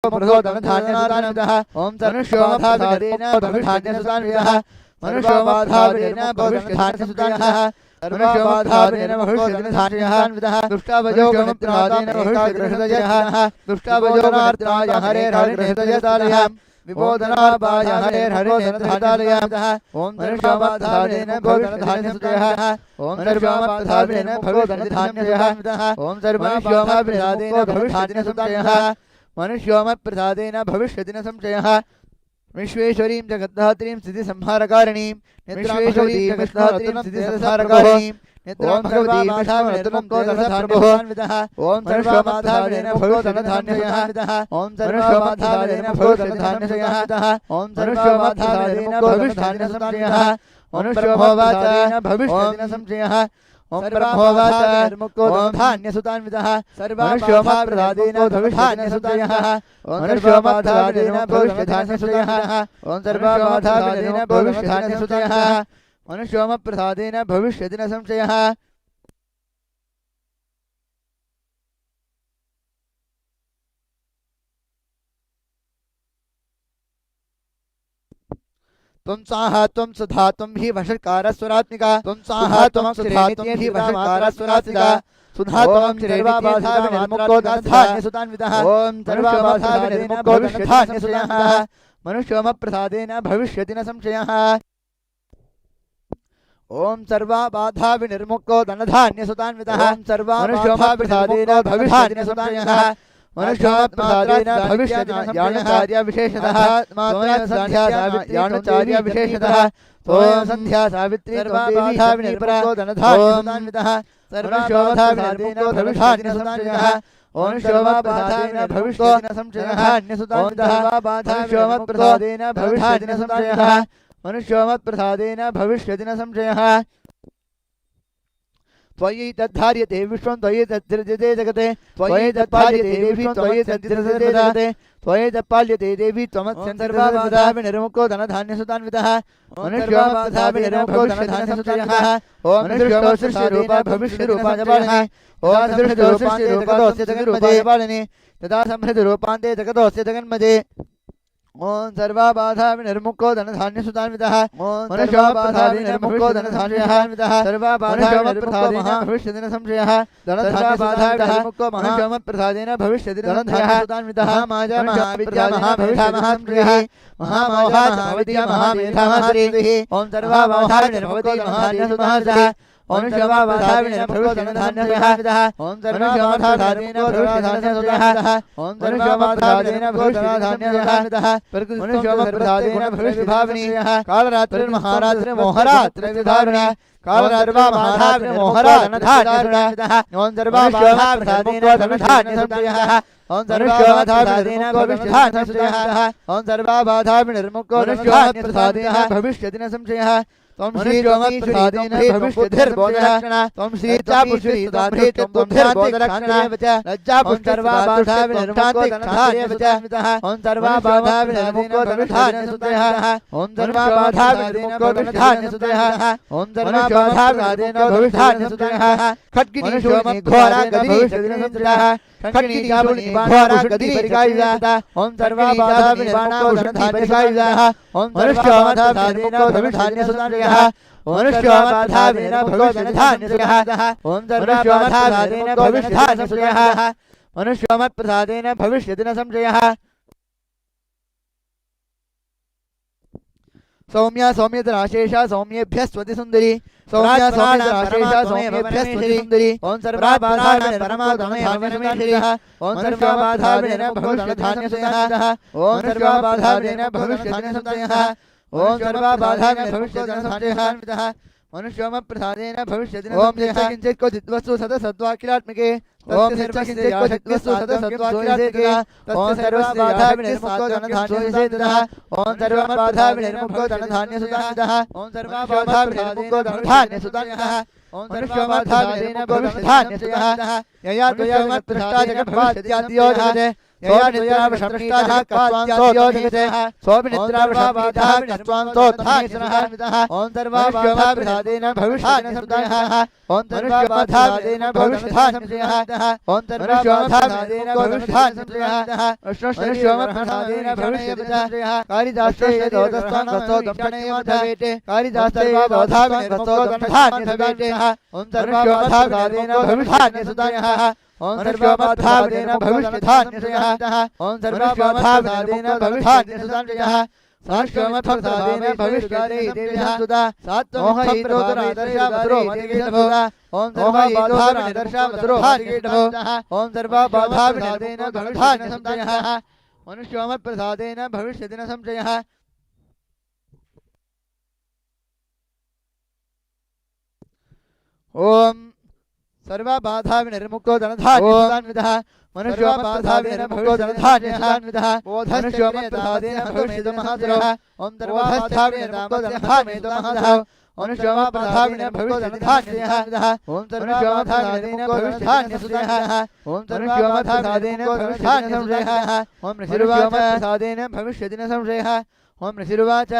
प्रसोदनधान्यसुतान्वितः ओम सर्वश्योमाधाविनेन भविष्यतिनसुतान्वितः मनुष्योमाधाविनेन भविष्यतिनसुतान्वितः सर्वश्योमाधाविनेन भविष्यतिनसुतान्वितः दुष्टावजोगमित्रादेन भविष्यतिनसुतान्वितः दुष्टावजोगमित्राय हरेर्हरिर्हृदयतालयः विबोधनार्पाय हरेर्हरिर्हृदयतालयः ओम सर्वश्योमाधाविनेन भविष्यतिनसुतान्वितः ओम सर्वश्योमाधाविनेन भविष्यतिनसुतान्वितः ओम सर्वश्योमाधाविनेन भविष्यतिनसुतान्वितः मनुष्योमप्रसादेन भविष्यति न संशयः विश्वेश्वरीं जगद्धात्रीं स्थितिसंहारकारिणीं विश्वेश्वरीं जगद्धात्रीं स्थितिसंहारकारिणीं निद्रां भगवतीं विषामृतमुक्तोदनधान्यसुतान्वितः ओम सर्वश्योमाधाविनेन भविष्यतिनसुतान्वितः ओम सर्वश्योमाधाविनेन भविष्यतिनसुतान्वितः ओम सर्वश्योमाधाविनेन भविष्यतिनसुतान्वितः मनुष्योमवाचेन भविष्यति न संशयः ओम धान्यसुतान्वितः सर्वश्योमाप्रसादेन भविष्यतिनसुतान्वितः ओम सर्वश्योमाधाविनेन भविष्यतिनसुतान्वितः ओम सर्वश्योमाधाविनेन भविष्यतिनसुतान्वितः मनुष्योमप्रसादेन भविष्यति न संशयः त्वं साहा त्वं सुधा त्वं हि वषट्कारस्वरात्मिका त्वं साहा त्वं सुधा त्वं हि वषट्कारस्वरात्मिका सुधा त्वं सर्वबाधाविनिर्मुक्तोदनधान्यसुतान्वितः ओम सर्वबाधाविनिर्मुक्तोदनधान्यसुतान्वितः मनुष्योमप्रसादेन भविष्यति न संशयः ओम सर्वबाधाविनिर्मुक्तोदनधान्यसुतान्वितः ओम सर्वमनुष्योमप्रसादेन भविष्यति न संशयः मनुष्योमप्रसादेन भविष्यति याणचार्यविशेषतः याणचार्यविशेषतः स्वयं संध्या सावित्री सर्वबाधाविनिर्मुक्तोदनधान्यसुतान्वितः सर्वश्योमाधाविनेन भविष्यति न संशयः ओम श्योमाबाधाविन भविष्यति न संशयः अन्यसुतान्वितः मनुष्योमप्रसादेन भविष्यति न संशयः मनुष्योमप्रसादेन भविष्यति न संशयः त्वयि तद्धार्यते विश्वं त्वयि तद्धिर्यते जगते त्वयि तत्पाल्यते विश्वं त्वयि तद्धिर्यते जगते त्वयि तत्पाल्यते देवी त्वमत्सर्वबाधाविनिर्मुक्तोदनधान्यसुतान्वितः मनुष्योमप्रसादेन ओम सृष्टिरूपा भविष्यरूपा जपालिनी ओम सृष्टिरूपान्ते जगन्मये तथा संहृतिरूपान्ते जगतोऽस्य जगन्मये ओम सर्वबाधाविनिर्मुक्तोदनधान्यसुतान्वितः मनुष्योमप्रसादेनर्मुक्तोदनधान्यसुतान्वितः सर्वबाधाविनिर्मुक्तो भविष्यति न संशयः सर्वबाधाविनिर्मुक्तो मनुष्योमप्रसादेन भविष्यति न संशयः महामाया महाविद्या महामेधा महाश्रियः महामोहा महाविद्या महामेधा महाश्रियः ओम सर्वबाधाविनिर्मुक्तो धान्यसुतान्वितः ओम सर्वबाधाविनिर्मुक्तोदनधान्यसुतान्वितः ओम सर्वबाधाविनिर्मुक्तोदनधान्यसुतान्वितः ओम सर्वबाधाविनिर्मुक्तोदनधान्यसुतान्वितः मनुष्योमप्रसादेन भविष्यभाविनी कालरात्रिर्महारात्रिर्मोहरात्रिर्धारिणी कालरात्रिर्महारात्रिर्मोहरात्रिर्धारिणी ओम सर्वबाधाविनिर्मुक्तोदनधान्यसुतान्वितः ओम सर्वबाधाविनिर्मुक्तोदनधान्यसुतान्वितः ओम सर्वबाधाविनिर्मुक्तोदनधान्यसुतान्वितः भविष्यति न संशयः त्वं श्रीरोमप्रसादेन भविष्यद्धिर्बोधलक्षणा त्वं श्रीचापुष्टिस्तुतिर्बोधलक्षणेव च लज्जापुष्टर्वाबाधाविनिर्मुक्तोदनधान्येव च ओम सर्वबाधाविनिर्मुक्तोदनधान्यसुतान्वितः ओम सर्वबाधाविनिर्मुक्तोदनधान्यसुतान्वितः ओम सर्वबाधाविनिर्मुक्तोदनधान्यसुतान्वितः खड्गिनीशोनिघोरा गदीशदिनसंस्थितः खड्गिनीचापुनिघोरा गदीपरिकायुधा ओम सर्वबाधाविनिर्मुक्तोदनधान्यसुतान्वितः ओम मनुष्योमप्रसादेन भविष्यद्धिर्बोधलक्षणा मनुष्योमप्रसादेन ओम सर्वबाधाविनिर्मुक्तोदनधान्यसुतान्वितः मनुष्योमप्रसादेन भविष्यति न संशयः सौम्या सौम्यतराशेषा सौम्येभ्यः स्वति सुंदरी सौम्या सौम्यतराशेषा सौम्येभ्यः स्वति सुंदरी ओम सर्वबाधाविनिर्मुक्तोदनधान्यसुतान्वितः ओम सर्वबाधाविनिर्मुक्तोदनधान्यसुतान्वितः ओम सर्वबाधाविनिर्मुक्तोदनधान्यसुतान्वितः ओम सर्वबाधाविनिर्मुक्तोदनधान्यसुतान्वितः मनुष्योमप्रसादेन भविष्यति न संशयः किंचित् क्वचित् वस्तु सतसत्त्वाखिलात्मके ओम किंचित् क्वचित् वस्तु सतसत्त्वाखिलात्मके ओम सर्वबाधाविनिर्मुक्तोदनधान्यसुतान्वितः ओम सर्वबाधाविनिर्मुक्तोदनधान्यसुतान्वितः ओम सर्वबाधाविनिर्मुक्तोदनधान्यसुतान्वितः ओम सर्वबाधाविनिर्मुक्तोदनधान्यसुतान्वितः यया त्वया पृष्टा जगद्भवात्याद्यो जगते सोऽनिद्रावशमृष्टाः कत्वान्तोऽजगतः सोऽनिद्रावशमृष्टाः कत्वान्तोऽधीशनः ॐ सर्वाबाधाविधादेन भविष्यतिनः ॐ सर्वाबाधाविदेन भविष्यतिनः ॐ सर्वाबाधाविदेन भविष्यतिनः अश्वश्वमप्रसादेन भविष्यतिनः कालिदासे दोदस्तं गतोदम्पणेमधवेते कालिदासे दोधाविनेर्गतोदम्पधान्यधवेते ॐ सर्वाबाधाविदेन भविष्यतिनः ॐ सर्वाबाधाविदेन भविष्यतिनः ॐ सर्वाबाधाविदेन भविष्यतिनः साष्टमप्रसादेन भविष्यतिनः सुदा सात्वमोहयितोदरादर्शमसुरो मतिकेतभोगा ॐ सर्वाबाधाविनेर्दर्शमसुरो मतिकेतभोगा ॐ सर्वाबाधाविदेन भविष्यतिनः मनुष्योमप्रसादेन भविष्यतिन संशयः ॐ सर्वबाधाविनिर्मुक्तो धनधान्यः मनुष्योमप्रसादेन भविष्यतिनो धनधान्यः मनुष्योमप्रसादेन भविष्यति महादेवः ॐ सर्वबाधाविनिर्मुक्तो धनधान्यः मनुष्योमप्रसादेन भविष्यति धान्यः ॐ सर्वबाधाविनिर्मुक्तो धनधान्यः ॐ सर्वबाधाविनिर्मुक्तो धनधान्यः ॐ ऋषिर्वाचप्रसादेन भविष्यति न संशयः ॐ ऋषिर्वाच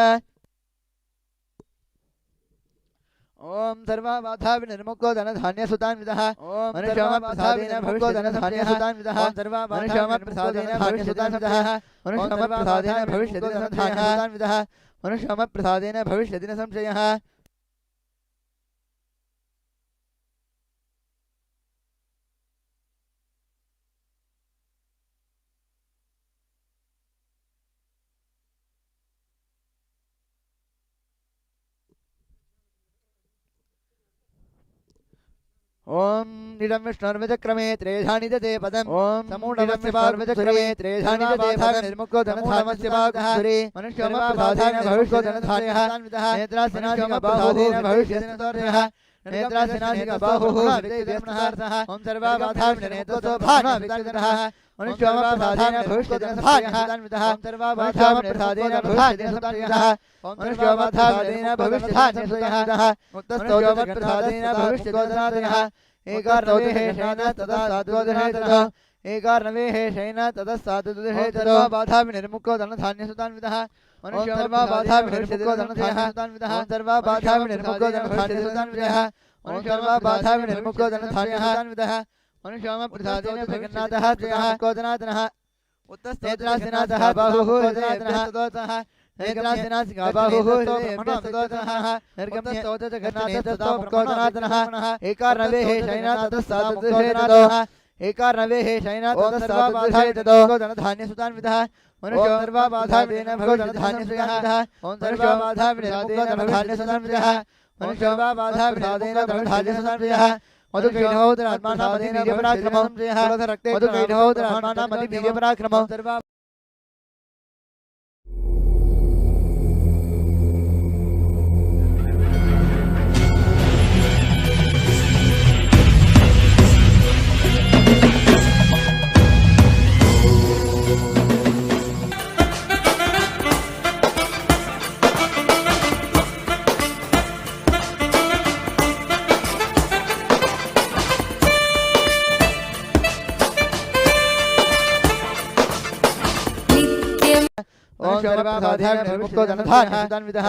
ॐ सर्वबाधाविनिर्मुक्तो धनधान्यसुतान्वितः ॐ मनुष्योमप्रसादेन भविष्यति धनधान्यसुतान्वितः ॐ सर्वबाधाविनिर्मुक्तो धनधान्यसुतान्वितः मनुष्योमप्रसादेन भविष्यति धनधान्यसुतान्वितः मनुष्योमप्रसादेन भविष्यति न संशयः ओम निडम विष्णुर्विचक्रमे त्रेधानि दते पदम् ओम समूढमस्य पार्वचक्रमे त्रेधानि दते पदम् निर्मुक्तो धनधान्यस्य भागः मनुष्योमप्रसादेन भविष्यति धनधान्यः नेत्रासिनाशिकबाहुः भविष्यति धनधान्यः नेत्रासिनाशिकबाहुः विदेशमनः ओम सर्वबाधाविनिर्मुक्तो भानवितरः मनुष्योमप्रसादेन भविष्यति धनधान्यः ओम सर्वबाधाविनिर्मुक्तो भविष्यति धनधान्यः ओम मनुष्योमप्रसादेन भविष्यति धनधान्यः मुक्तस्तोमप्रसादेन भविष्यति धनधान्यः एकार्णवेहेशेन तदा साधुवदहेतरो एकार्णवेहेशेन तदा साधुवदहेतरो बाधाविनिर्मुक्तो धनधान्यसुतान्वितः मनुष्योमबाधाविनिर्मुक्तो धनधान्यसुतान्वितः सर्वबाधाविनिर्मुक्तो धनधान्यसुतान्वितः मनुष्योमबाधाविनिर्मुक्तो धनधान्यसुतान्वितः मनुष्योमप्रसादेन जगन्नाथः त्रियाकोदनाथनः उत्तस्तेत्रासिनाथः बाहुः तदोतः नेत्रासिनासिकाबाहुः तदोतः निर्गम्यस्तोतजगन्नाथस्तोमुक्तोदनाथनः एकार्णवेहेशेन ततः साधुवदहेतरो एकार्णवेहेशेन ततः साधुवदहेतरो धनधान्यसुतान्वितः मनुष्यो सर्वबाधाविदेन भविष्यति धनधान्यसुतान्वितः ॐ सर्वबाधाविनिर्मुक्तो धनधान्यसुतान्वितः मनुष्योमबाधाविदेन धनधान्यसुतान्वितः मधुकैढवोदरात्मानामति वीर्यपराक्रमो मधुकैढवोदरात्मानामति वीर्यपराक्रमो ओम सर्वबाधाविनिर्मुक्तो धनधान्यसुतान्वितः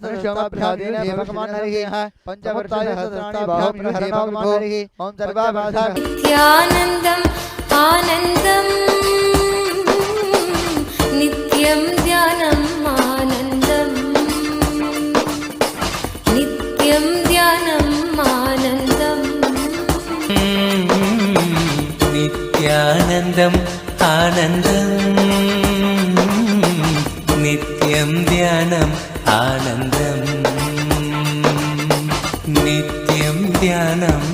मनुष्योमप्रसादेन भगवान्हरिः पंचवर्षसहस्राणि बाहुप्रहरणोऽभिभूः ओम सर्वबाधा नित्यानन्दम् आनन्दम् नित्यं ध्यानम् आनन्दम् नित्यं ध्यानम् आनन्दम् नित्यानन्दम् आनन्दम् नित्यं ध्यानम् आनन्दम् नित्यं ध्यानम्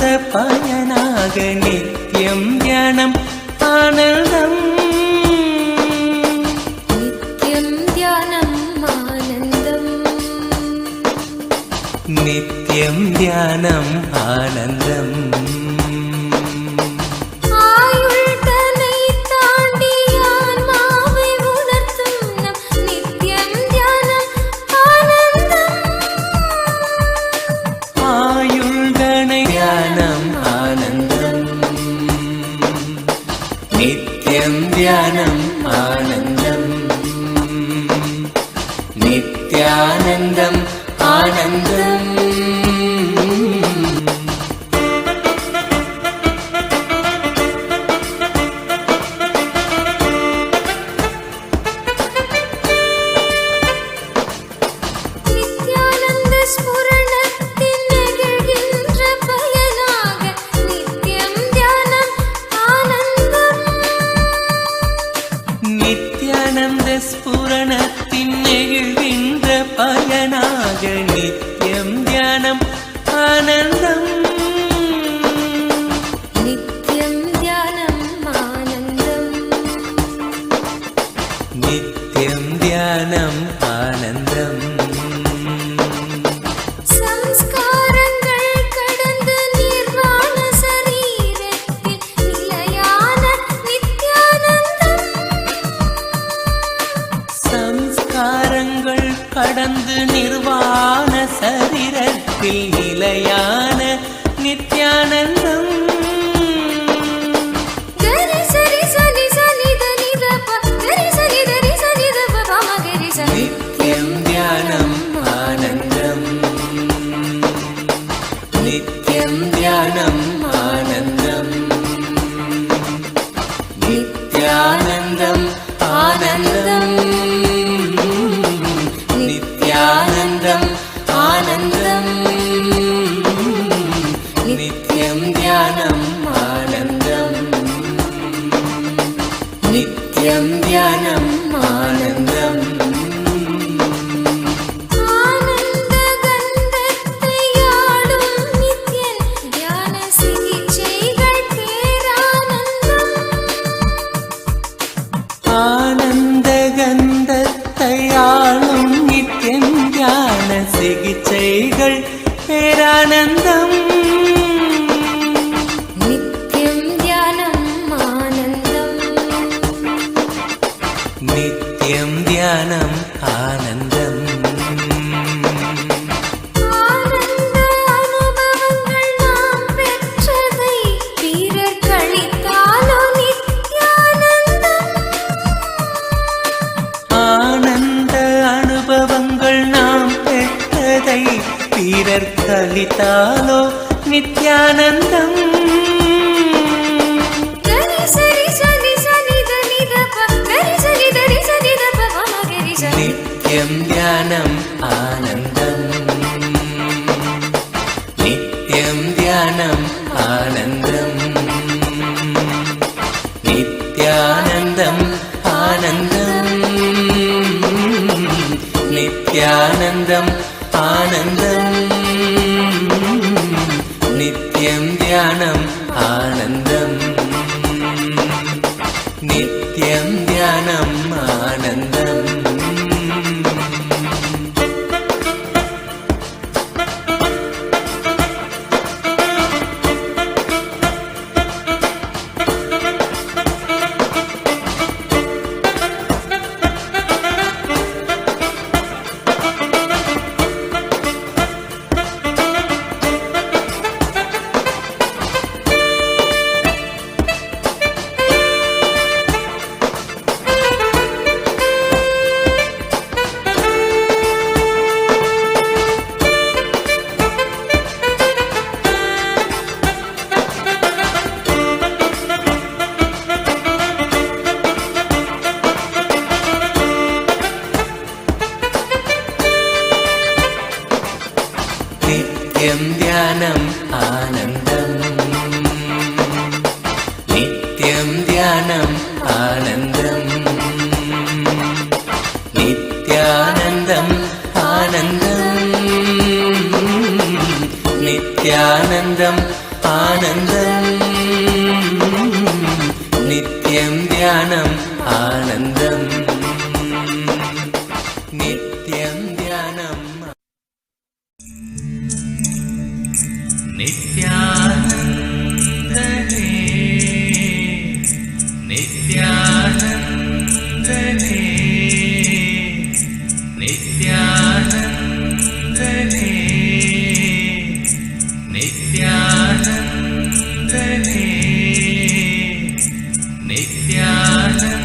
आनन्दपयनाग नित्यं ध्यानम् आनन्दम् नित्यं ध्यानम् आनन्दम् நித்யம் தியானம் ஆனந்தம் ஆயுள்தனை தாண்டி ஆன்மாவை உணர்த்தும் நம் நித்யம் தியானம் ஆனந்தம் ஆயுள்தனை தியானம் ஆனந்தம் நித்யம் தியானம் ஆனந்தம் நித்யானந்தம் ஆனந்தம் நித்யானந்த ஸ்புரணத்தின் நெகிழ்கின்ற பயனாக நித்யம் தியானம் ஆனந்தம் நித்யானந்த ஸ்புரணத்தின் நெகிழ்கின்ற பயனாக நித்யம் தியானம் ஆனந்தம் நித்யம் தியானம் ஆனந்தம் நித்யம் தியானம் ஆனந்தம் சம்ஸ்காரங்கள் கடந்து நிர்வாண சரீரத்தில் நிலையான நித்யானந்தம் சம்ஸ்காரங்கள் கடந்து நிர்வாண சரீரத்தில் நிலையான நித்யானந்தம் கரி சரி சனி சனி தனி தப கரி சனி தரி சனி தப பம கரி சனி நித்யம் தியானம் ஆனந்தம் நித்யம் தியானம் ஆனந்தம் நித்யானந்தம் ஆனந்தம் நித்யானந்தம் ஆனந்தம் நித்யம் தியானம் ஆனந்தம் நித்யம் தியானம் ஆனந்தம் ஆனந்த கந்தத்தை ஆளும் நித்யன் தியான சிகிச்சைகள் பேரானந்தம் ஆனந்த கந்தத்தை ஆளும் நித்யம் தியான சிகிச்சைகள் பேரானந்தம் நித்யம் தியானம் ஆனந்தம் நித்யம் தியானம் ஆனந்தம் ஆனந்த அனுபவங்கள் நாம் பெற்றதை பிறர் கழித்தாலோ நித்யானந்தம் ஆனந்த அனுபவங்கள் நாம் பெற்றதை பிறர் கழித்தாலோ நித்யானந்தம் கரி சரி சனி சனி தனி தப கரி சனி தரி சனி தப பம கரி சனி நித்யம் தியானம் ஆனந்தம் நித்யம் தியானம் ஆனந்தம் நித்யானந்தம் ஆனந்தம் நித்யானந்தம் ஆனந்தம் நித்யம் தியானம் ஆனந்தம் நித்யம் தியானம் ஆனந்தம் நித்யம் தியானம் ஆனந்தம் நித்யம் தியானம் ஆனந்தம் நித்யானந்தம் ஆனந்தம் நித்யானந்தம் ஆனந்தம் நித்யம் தியானம் ஆனந்தம் நித்யம் தியானம் नित्यानन्दने नित्यानन्दने नित्यानन्दने नित्यानन्दने नित्यानन्दने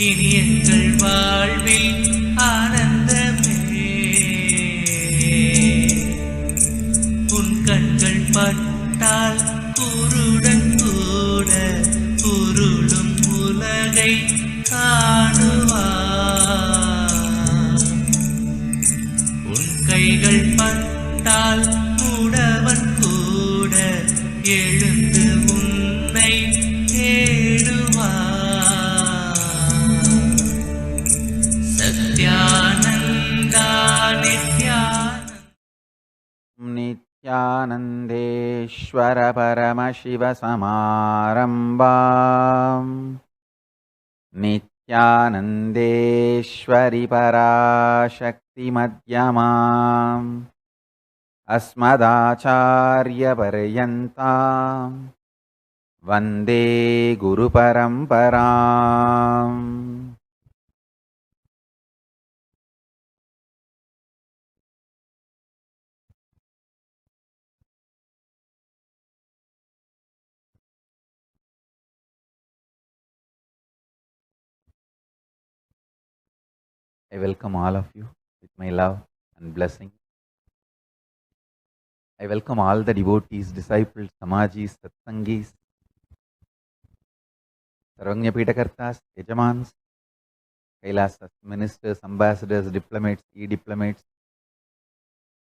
இனி எங்கள் வாழ்வில் ஆனந்தமே. உன் கண்கள் பட்டால் குருடன் கூட உருளும் உலகை காணுவார். உன் கைகள் பட்டால் மூடவன் கூட எழுந்து உன்னை தேடுவார். சத்யானந்தா नित्यानन्देश्वर परमशिवसमारम्भाम् नित्यानन्देश्वरि पराशक्तिमध्यमाम् अस्मदाचार्यपर्यन्ताम् वन्दे गुरुपरम्पराम्. I welcome all of you with my love and blessing. I welcome all the devotees, disciples, samajis, satsangis, Sarvagnya Pitakartas, Yajamans, Kailasas, ministers, ambassadors, diplomats, e-diplomats,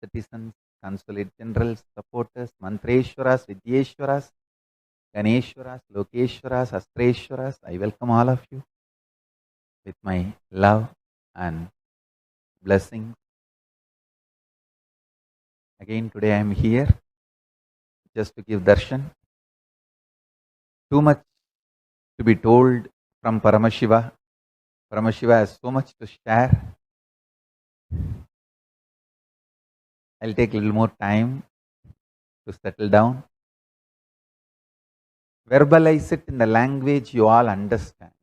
citizens, consulate generals, supporters, Mantreshwaras, Vidyeshwaras, Ganeshwaras, Lokeshwaras, Astreshwaras. I welcome all of you with my love and blessing. Again today I am here just to give darshan. Too much to be told from Paramashiva. Paramashiva has so much to share. I'll take a little more time to settle down. Verbalize it in the language you all understand.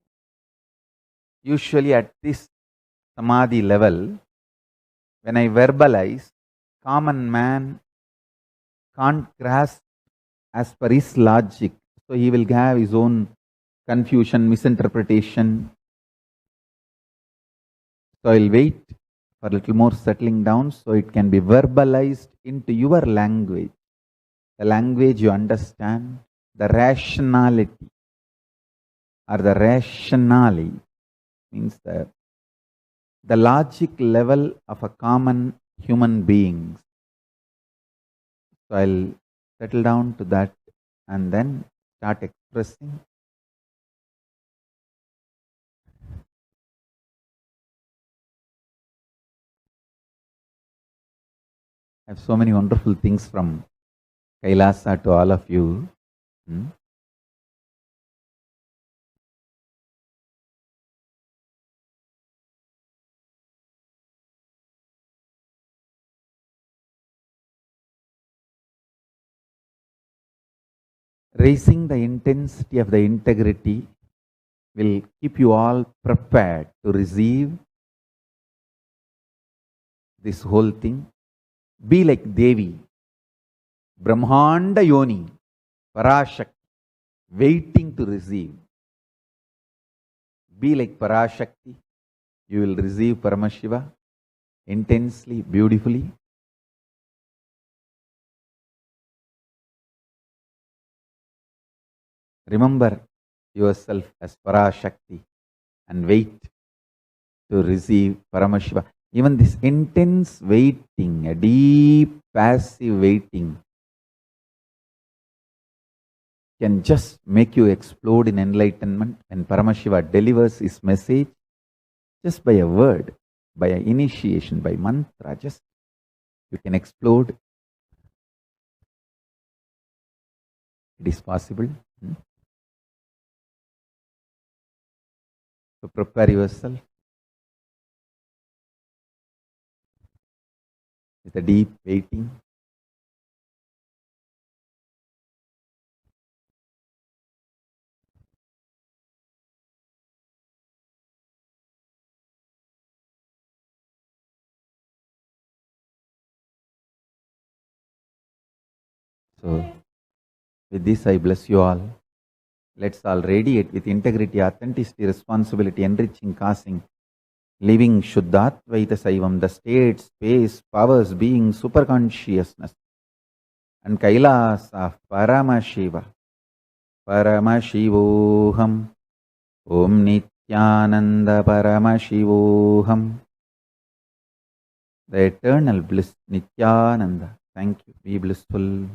Usually at this samadhi level, when I verbalize, common man can't grasp as per his logic. So he will have his own confusion, misinterpretation. So I'll wait for a little more settling down so it can be verbalized into your language. The language you understand, the rationality or the rationale means the logic level of a common human being. So I'll settle down to that and then start expressing. I have so many wonderful things from Kailasa to all of you. Raising the intensity of the integrity will keep you all prepared to receive this whole thing. Be like Devi, Brahmanda Yoni, Parashakti, waiting to receive. Be like Parashakti, you will receive Paramashiva intensely, beautifully. Remember yourself as Parashakti and wait to receive Paramashiva. Even this intense waiting, a deep passive waiting, can just make you explode in enlightenment when Paramashiva delivers his message just by a word, by an initiation, by mantra. Just you can explode. It is possible. So prepare yourself with a deep waiting. So with this I bless you all. Let's all radiate with integrity, authenticity, responsibility, enriching, causing, living Shuddhatvaita Saivam, the state, space, powers, being, superconsciousness, and Kailasa, Paramashiva. Paramashivoham, Om Nityananda Paramashivoham. The eternal bliss, Nityananda. Thank you. Be blissful.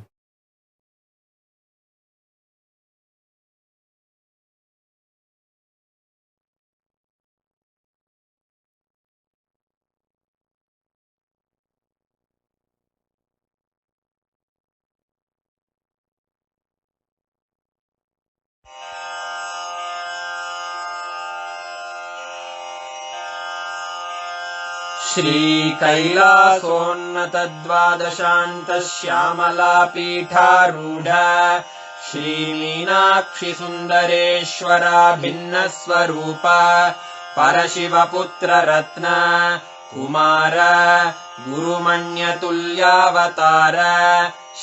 श्रीकैलासोन्नतद्वादशान्तश्यामलापीठारूढ श्रीमीनाक्षिसुन्दरेश्वरा भिन्नस्वरूप परशिवपुत्ररत्न Kumar गुरुमण्यतुल्यावतार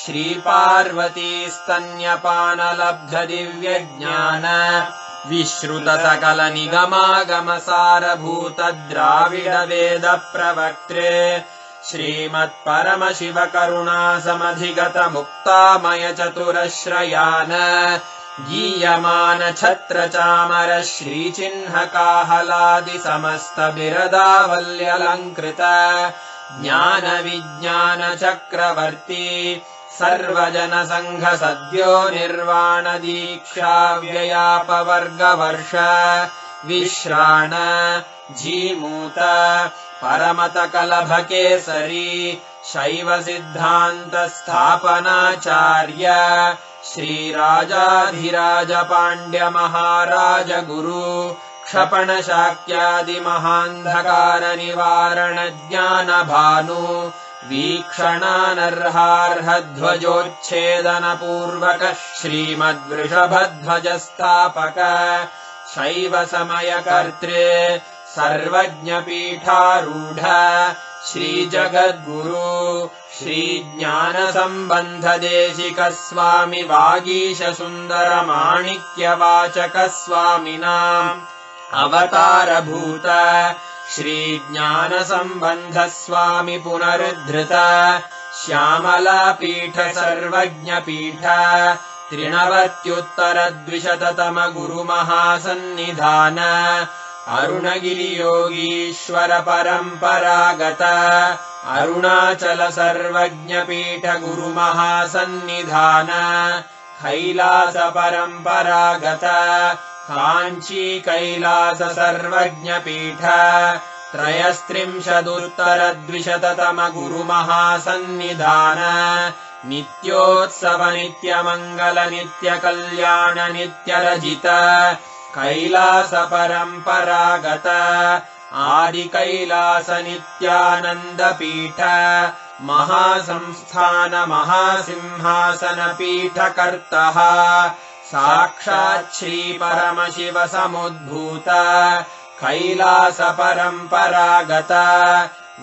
श्रीपार्वतीस्तन्यपानलब्धदिव्यज्ञान विश्रुतसकलनिगमागमसारभूत द्राविडवेद प्रवक्त्रे श्रीमत्परमशिवकरुणासमधिगत मुक्तामय चतुरश्रयान गीयमान छत्रचामर श्रीचिह्नकाहलादि समस्त बिरदावल्यलङ्कृत ज्ञान विज्ञान चक्रवर्ती सर्वजन संघ सद्यो निर्वाण दीक्षा व्ययापवर्गवर्ष विश्राण जीमूत परमत कलभकेसरी शैव सिद्धान्त स्थापनाचार्य श्रीराजाधिराज पाण्ड्य महाराज गुरु क्षपण शाक्यादि महान्धकार निवारण ज्ञान भानु वीक्षणानर्हार्हध्वजोच्छेदन पूर्वक श्रीमद्वृषभध्वज स्थापक शैव समय कर्त्रे सर्वज्ञ पीठारूढ श्री जगद्गुरु श्री ज्ञान संबंध देशिक स्वामी वागीश सुंदर माणिक्य वाचक स्वामिनाम् अवतारभूत श्री ज्ञान संबंध स्वामी पुनरुद्धृत श्यामला पीठ सर्वज्ञ पीठ त्रिनवत्युत्तरद्विशततम गुरु महासन्निधान अरुणगिरि योगीश्वर परम्परागत अरुणाचल सर्वज्ञ पीठ गुरु महासन्निधान कैलास परम्परागत काञ्ची कैलास सर्वज्ञ पीठ त्रयस्त्रिंशदुत्तरद्विशततम गुरु महासन्निधान नित्योत्सव नित्यमङ्गल नित्य कल्याण नित्यरजित कैलास परम्परागत आदि कैलास नित्यानन्द पीठ महासंस्थान महासिंहासन पीठकर्तः साक्षात् श्री परमशिव समुद्भूत कैलास परम्परागत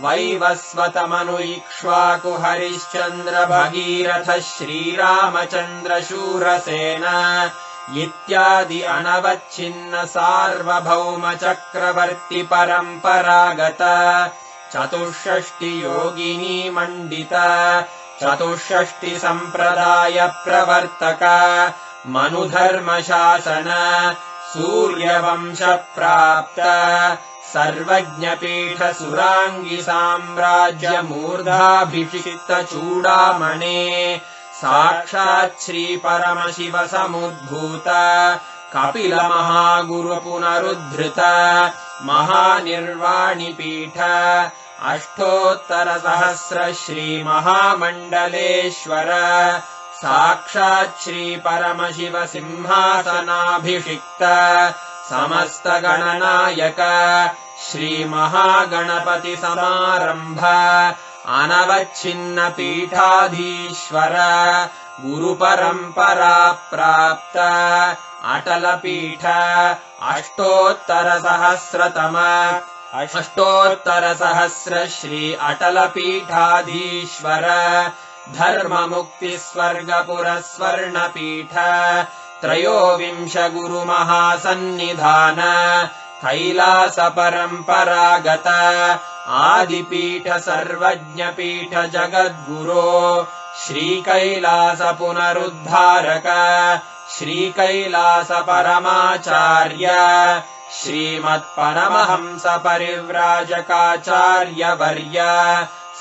वैवस्वत मनु इक्ष्वाकु हरिश्चन्द्र भगीरथ श्रीरामचन्द्र शूरसेन इत्यादि अनवच्छिन्न सार्वभौम चक्रवर्ति परम्परागत चतुष्षष्टि योगिनी मण्डित चतुष्षष्टि सम्प्रदाय प्रवर्तक मनुधर्म शासन सूर्यवंश प्राप्त सर्वज्ञ पीठ सुरांगी साम्राज्य मूर्धाभिषिक्त चूडामणे साक्षात् श्री परमशिव समुद्भूत कपिल महागुरु पुनरुद्धृत महानिर्वाणि पीठ अष्टोत्तर सहस्र श्री महामण्डलेश्वर साक्षात् श्री परमशिव सिंहासनाभिषिक्त समस्त गणनायक श्री महागणपति समारंभ अनवच्छिन्न पीठाधीश्वर गुरु परंपरा प्राप्त अटल पीठ अष्टोत्तर सहस्र श्री अटल पीठाधीश्वर धर्म मुक्ति स्वर्गपुर स्वर्ण पीठ त्रयोविंश गुरुमहासन्निधान कैलास परम्परागत आदिपीठ सर्वज्ञपीठ जगद्गुरो श्रीकैलास पुनरुद्धारक श्रीकैलास परमाचार्य श्रीमत्परमहंस परिव्राजकाचार्यवर्य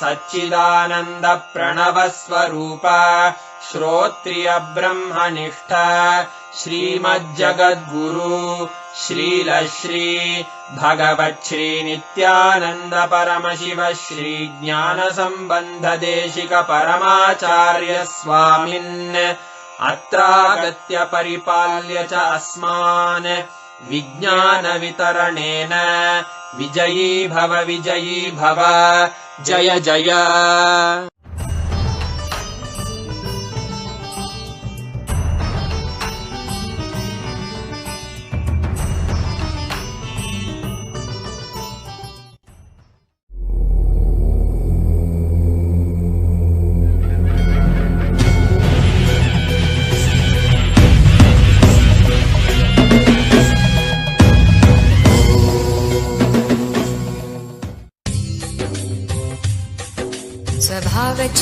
सच्चिदानन्द प्रणव स्वरूप श्रोत्रिय ब्रह्मनिष्ठ श्रीमज्जगद्गुरु श्रीलश्री भगवच्छ्री नित्यानन्द परमशिव श्री ज्ञान संबंध देशिक परमाचार्य स्वामिन् अत्रागत्य परिपाल्य च अस्मान् विज्ञान वितरणेन विजयी भव जय जय।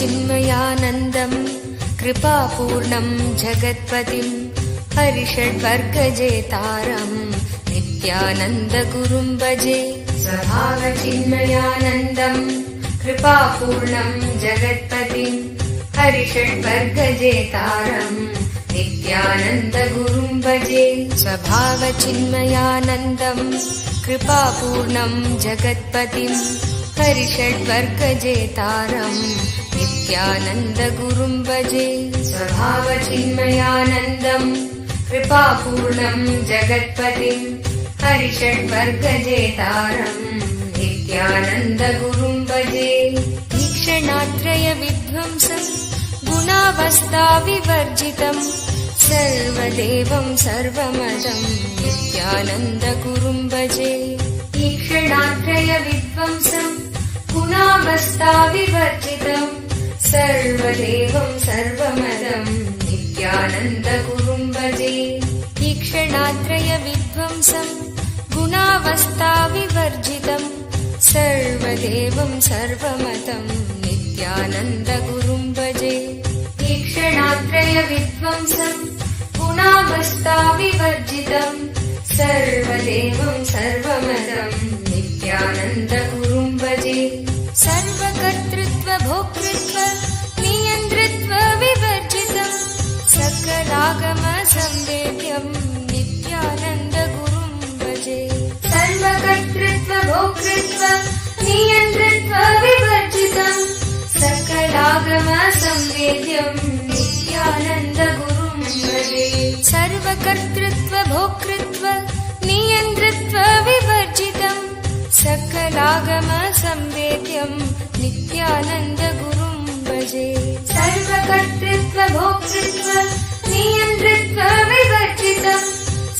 स्वभावचिन्मयानन्दम् कृपापूर्णम् जगत्पतिम् हरिषड्वर्गजेतारम् नित्यानन्दगुरुम् भजे। स्वभावचिन्मयानन्दम् कृपापूर्णम् जगत्पतिम् हरिषड्वर्गजेतारम् नित्यानन्दगुरुम् भजे। स्वभावचिन्मयानन्दम् कृपापूर्णम् जगत्पतिम् हरिषड्वर्गजेतारम् नित्यानन्दगुरुम् भजे। स्वभावचिन्मयानन्दम् कृपापूर्णम् जगत्पतिम् हरिषड्वर्गजेतारम् नित्यानन्दगुरुम् भजे। ईक्षणात्रयविध्वंसम् गुणावस्थाविवर्जितम् सर्वदेवम् सर्वमदम् नित्यानन्दगुरुम् भजे। ईक्षणात्रयविध्वंसम् गुणावस्थाविवर्जितम् सर्वदेवम् सर्वमदम् नित्यानन्दगुरुम् भजे। ईक्षणात्रयविध्वंसम् गुणावस्थाविवर्जितम् सर्वदेवम् सर्वमदम् नित्यानन्दगुरुम् भजे। ईक्षणात्रयविध्वंसम् गुणावस्थाविवर्जितम् सर्वदेवम् सर्वमदम् नित्यानन्दगुरुम् भजे। सर्वकर्तृत्व भोक्तृत्व नियन्त्रित्व विवर्जितम् सकलागम संवेद्यम् नित्यानन्दगुरुम् भजे। सर्वकर्तृत्व भोक्तृत्व नियन्त्रित्व विवर्जितम् सकलागम संवेद्यम् नित्यानन्दगुरुम् भजे। सर्वकर्तृत्व भोक्तृत्व नियन्त्रित्व विवर्जितम् सकलागम संवेद्यम् नित्यानन्दगुरुम् भजे। सर्वकर्तृत्व भोक्तृत्व नियन्त्रित्व विवर्जितम्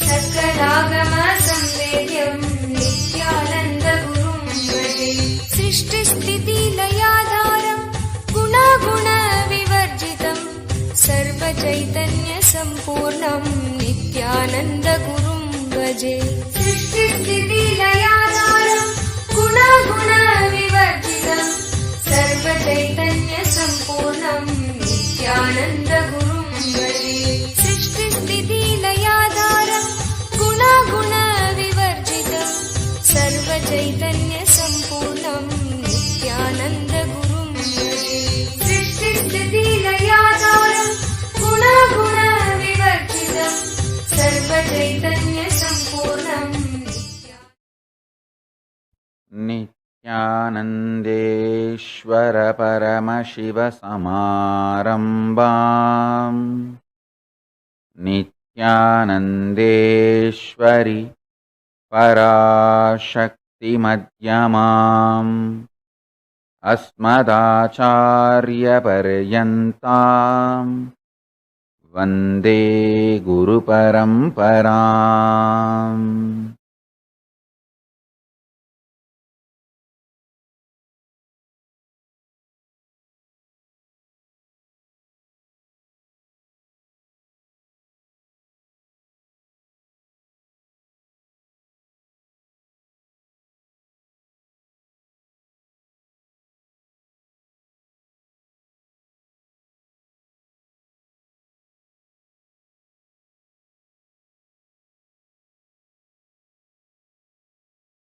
सकलागम संवेद्यम् नित्यानन्दगुरुम् भजे। सृष्टिस्थितिलयाधारम् गुणागुण विवर्जितम् सर्वचैतन्य सम्पूर्णम् नित्यानन्दगुरुम् भजे। सृष्टिस्थितिलयाधारम् गुणागुण विवर्जितम् सर्वचैतन्य सम्पूर्णम् नित्यानन्दगुरुम् भजे। सृष्टिस्थितिलयाधारम् गुणागुण विवर्जितम् सर्वचैतन्य सम्पूर्णम् नित्यानन्दगुरुम् भजे। सृष्टिस्थितिलयाधारम् गुणागुण विवर्जितम् सर्वचैतन्य सम्पूर्णम् नित्यानन्देश्वर परमशिव समारम्भाम् नित्यानन्देश्वरि पराशक्तिमध्यमाम् अस्मदाचार्यपर्यन्ताम् वन्दे गुरुपरम्पराम्।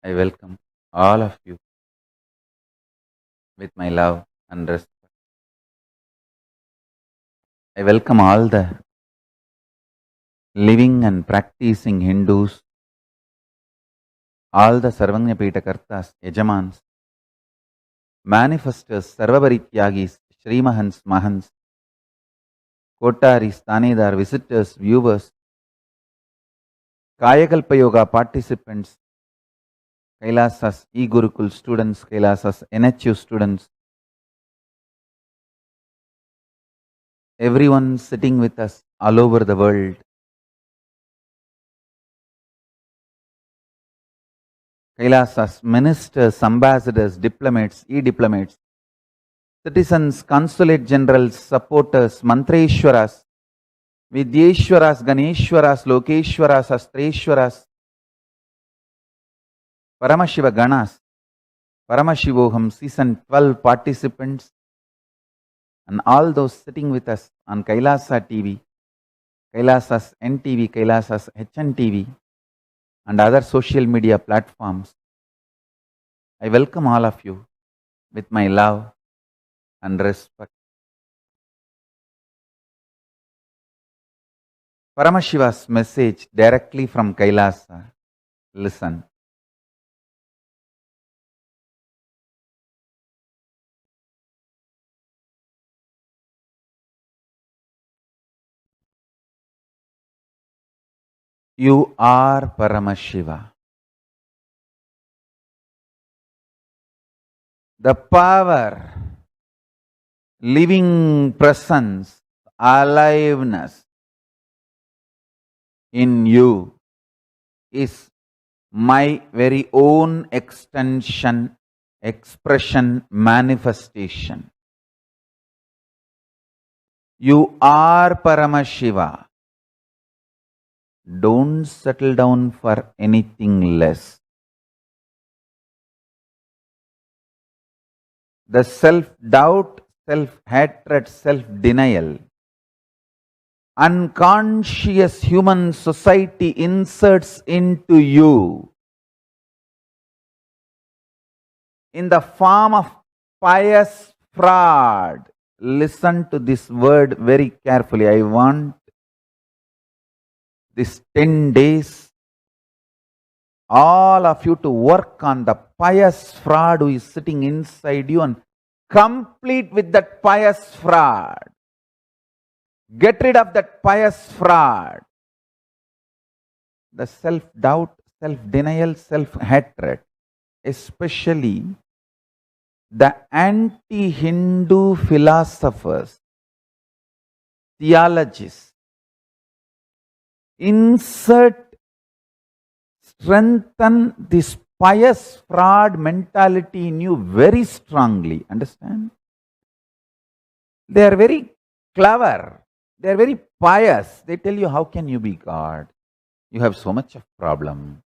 I welcome all of you with my love and respect. I welcome all the living and practicing Hindus, all the Sarvanya Pita Kartas, Yajamans, manifestors, Sarvabharityagis, Srimahans, Mahans, Kotaris, Tanedar, visitors, viewers, Kayakalpa Yoga participants, Kailasas E-Gurukul students, Kailasas NHU students, everyone sitting with us all over the world. Kailasas, ministers, ambassadors, diplomats, e-diplomats, citizens, consulate generals, supporters, Mantreshwaras, Vidyeshwaras, Ganeshwaras, Lokeshwaras, Astreshwaras, Paramashiva Ganas, Paramashivoham, season 12 participants, and all those sitting with us on Kailasa TV, Kailasas NTV, Kailasas HNTV, and other social media platforms. I welcome all of you with my love and respect. Paramashiva's message directly from Kailasa. Listen. You are Paramashiva. The power, living presence, aliveness in you is my very own extension, expression, manifestation. You are Paramashiva. Don't settle down for anything less. The self-doubt, self-hatred, self-denial, unconscious human society inserts into you in the form of pious fraud. Listen to this word very carefully. I want this 10 days, all of you to work on the pious fraud who is sitting inside you and complete with that pious fraud. Get rid of that pious fraud. The self-doubt, self-denial, self-hatred, especially the anti-Hindu philosophers, theologists, strengthen this pious fraud mentality in you very strongly. Understand? They are very clever. They are very pious. They tell you, how can you be God? You have so much of problem.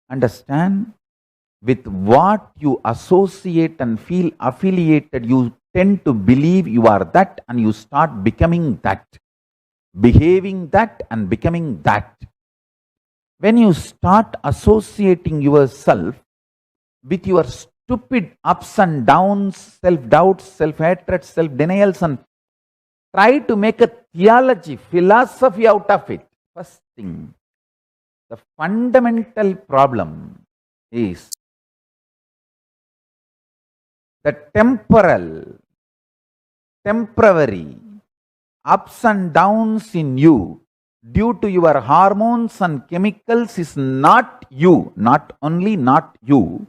Understand? With what you associate and feel affiliated, you tend to believe you are that and you start becoming that. Behaving that and becoming that. When you start associating yourself with your stupid ups and downs, self-doubts, self-hatred, self-denials, and try to make a theology, philosophy out of it. First thing, the fundamental problem is the temporary ups and downs in you due to your hormones and chemicals is not you, not only not you,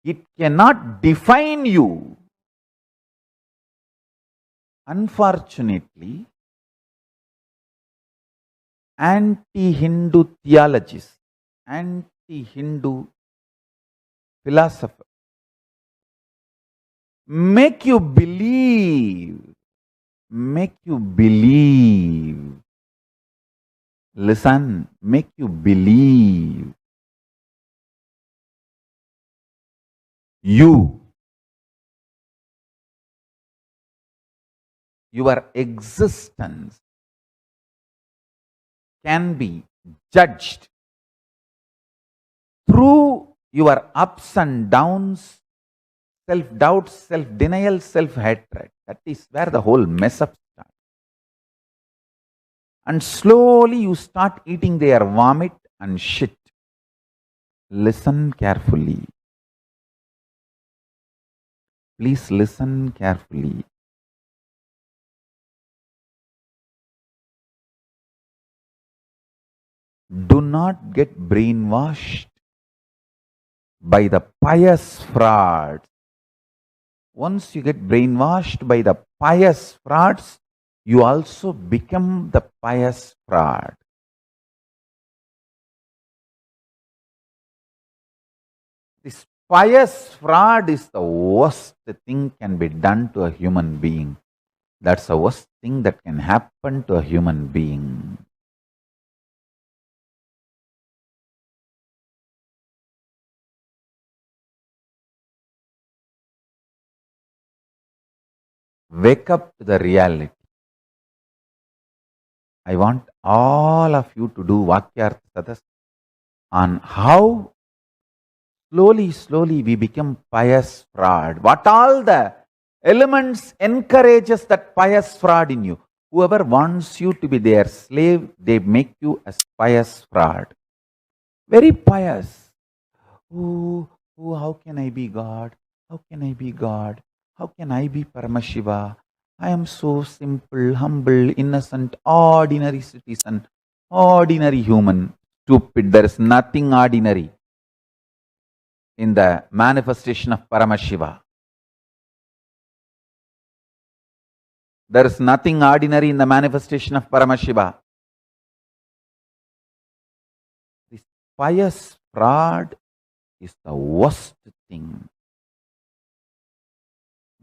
it cannot define you. Unfortunately, anti-Hindu theologists, anti-Hindu philosophers make you believe, listen, make you believe your existence can be judged through your ups and downs, self-doubt, self-denial, self-hatred. That is where the whole mess up starts. And slowly you start eating their vomit and shit. Listen carefully. Please listen carefully. Do not get brainwashed by the pious frauds. Once you get brainwashed by the pious frauds, you also become the pious fraud. This pious fraud is the worst thing can be done to a human being. That's the worst thing that can happen to a human being. Wake up to the reality. I want all of you to do Vakyartha Sadas on how slowly we become pious fraud. What all the elements encourages that pious fraud in you. Whoever wants you to be their slave, they make you as pious fraud. Very pious. Oh, how can I be God? How can I be God? How can I be Paramashiva? I am so simple, humble, innocent, ordinary citizen, ordinary human. Stupid. There is nothing ordinary in the manifestation of Paramashiva. There is nothing ordinary in the manifestation of Paramashiva. This pious fraud is the worst thing.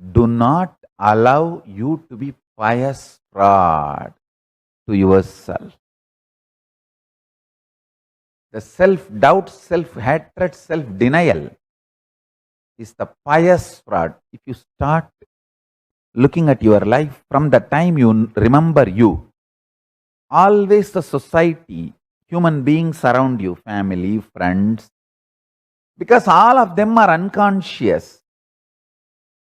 Do not allow you to be pious fraud to yourself. The self-doubt, self-hatred, self-denial is the pious fraud. If you start looking at your life from the time you remember you, always the society, human beings around you, family, friends, because all of them are unconscious.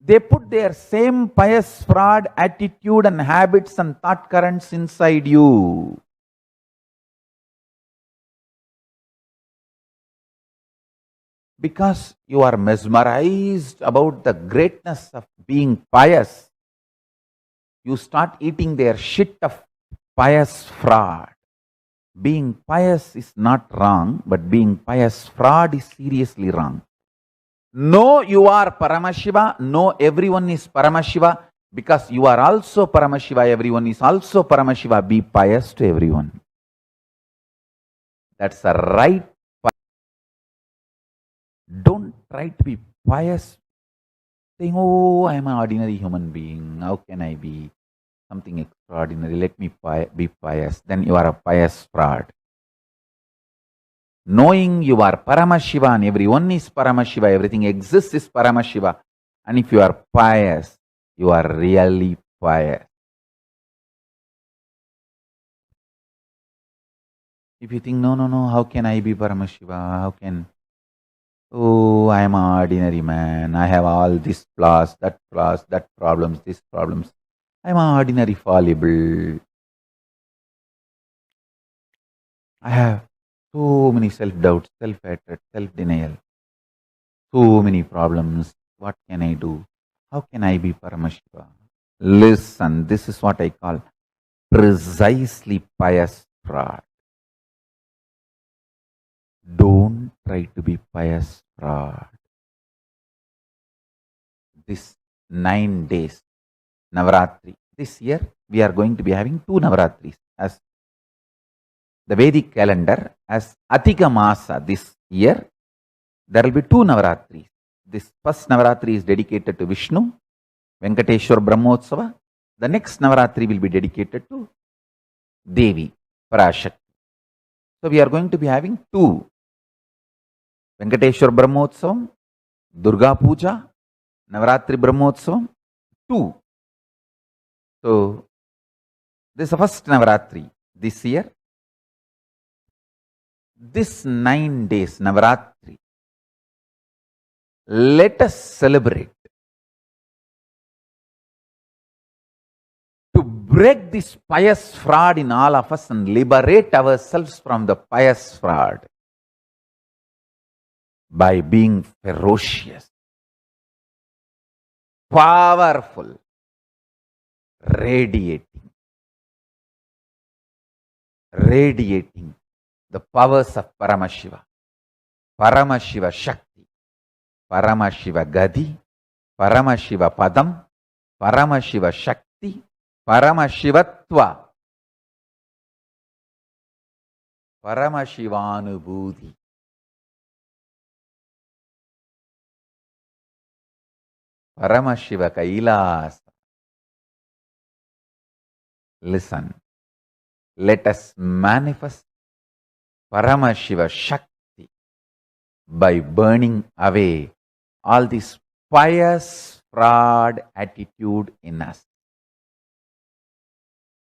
They put their same pious fraud attitude and habits and thought currents inside you. Because you are mesmerized about the greatness of being pious, you start eating their shit of pious fraud. Being pious is not wrong, but being pious fraud is seriously wrong. No, you are Paramashiva. No, everyone is Paramashiva. Because you are also Paramashiva, everyone is also Paramashiva. Be pious to everyone. That's the right. Don't try to be pious, saying, oh, I am an ordinary human being. How can I be something extraordinary? Let me be pious. Then you are a pious fraud. Knowing you are Paramashiva and everyone is Paramashiva, everything exists is Paramashiva. And if you are pious, you are really pious. If you think, no, how can I be Paramashiva? How can... Oh, I am an ordinary man. I have all these flaws, that problems, these problems. I am an ordinary fallible. I have so many self-doubts, self-hatred, self-denial. So many problems. What can I do? How can I be Paramashiva? Listen, this is what I call precisely pious fraud. Don't try to be pious fraud. This 9 days, Navaratri. This year, we are going to be having 2 Navaratris. As the Vedic calendar, as Atika Masa this year, there will be 2 Navaratris. This first Navaratri is dedicated to Vishnu, Venkateshwar Brahmotsava. The next Navaratri will be dedicated to Devi, Parashakti. So we are going to be having 2. Venkateshwar Brahmotsavam, Durga Puja, Navaratri Brahmotsavam, 2. So, this is the first Navaratri this year. This 9 days Navaratri Let us celebrate. To break this pious fraud in all of us and liberate ourselves from the pious fraud by being ferocious, powerful, radiating the powers of Paramashiva. Paramashiva Shakti, Paramashiva Gadi, Paramashiva Padam, Paramashiva Shakti, Paramashivatva, Paramashivanubhuti. Paramashiva Kailasa. Listen, let us manifest Paramashiva Shakti by burning away all this pious fraud attitude in us.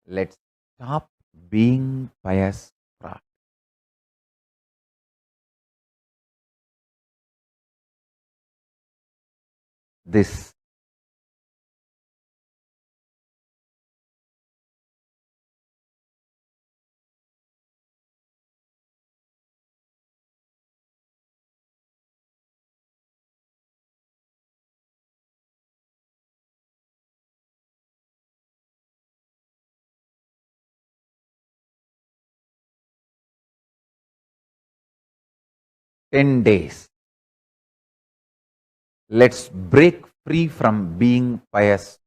Let's stop being pious fraud. This days. Let's break free from being pious.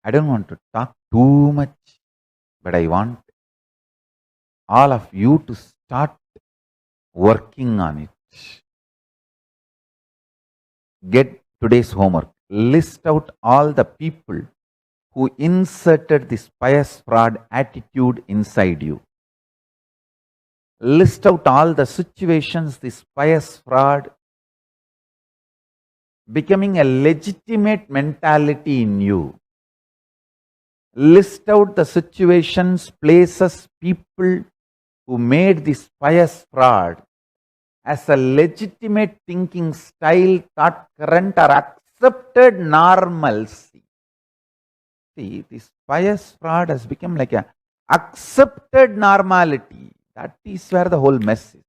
I don't want to talk too much, but I want all of you to start working on it. Get today's homework. List out all the people who inserted this pious fraud attitude inside you. List out all the situations this pious fraud becoming a legitimate mentality in you. List out the situations, places, people who made this pious fraud as a legitimate thinking style, thought current or accepted normalcy. See, this pious fraud has become like a accepted normality. That is where the whole mess is.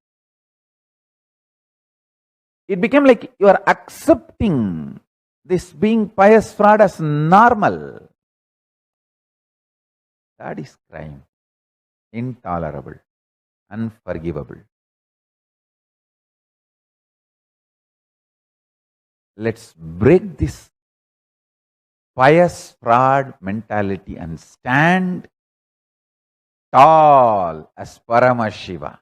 It became like you are accepting this being pious fraud as normal. That is crime. Intolerable. Unforgivable. Let's break this pious fraud mentality and stand tall as Paramashiva.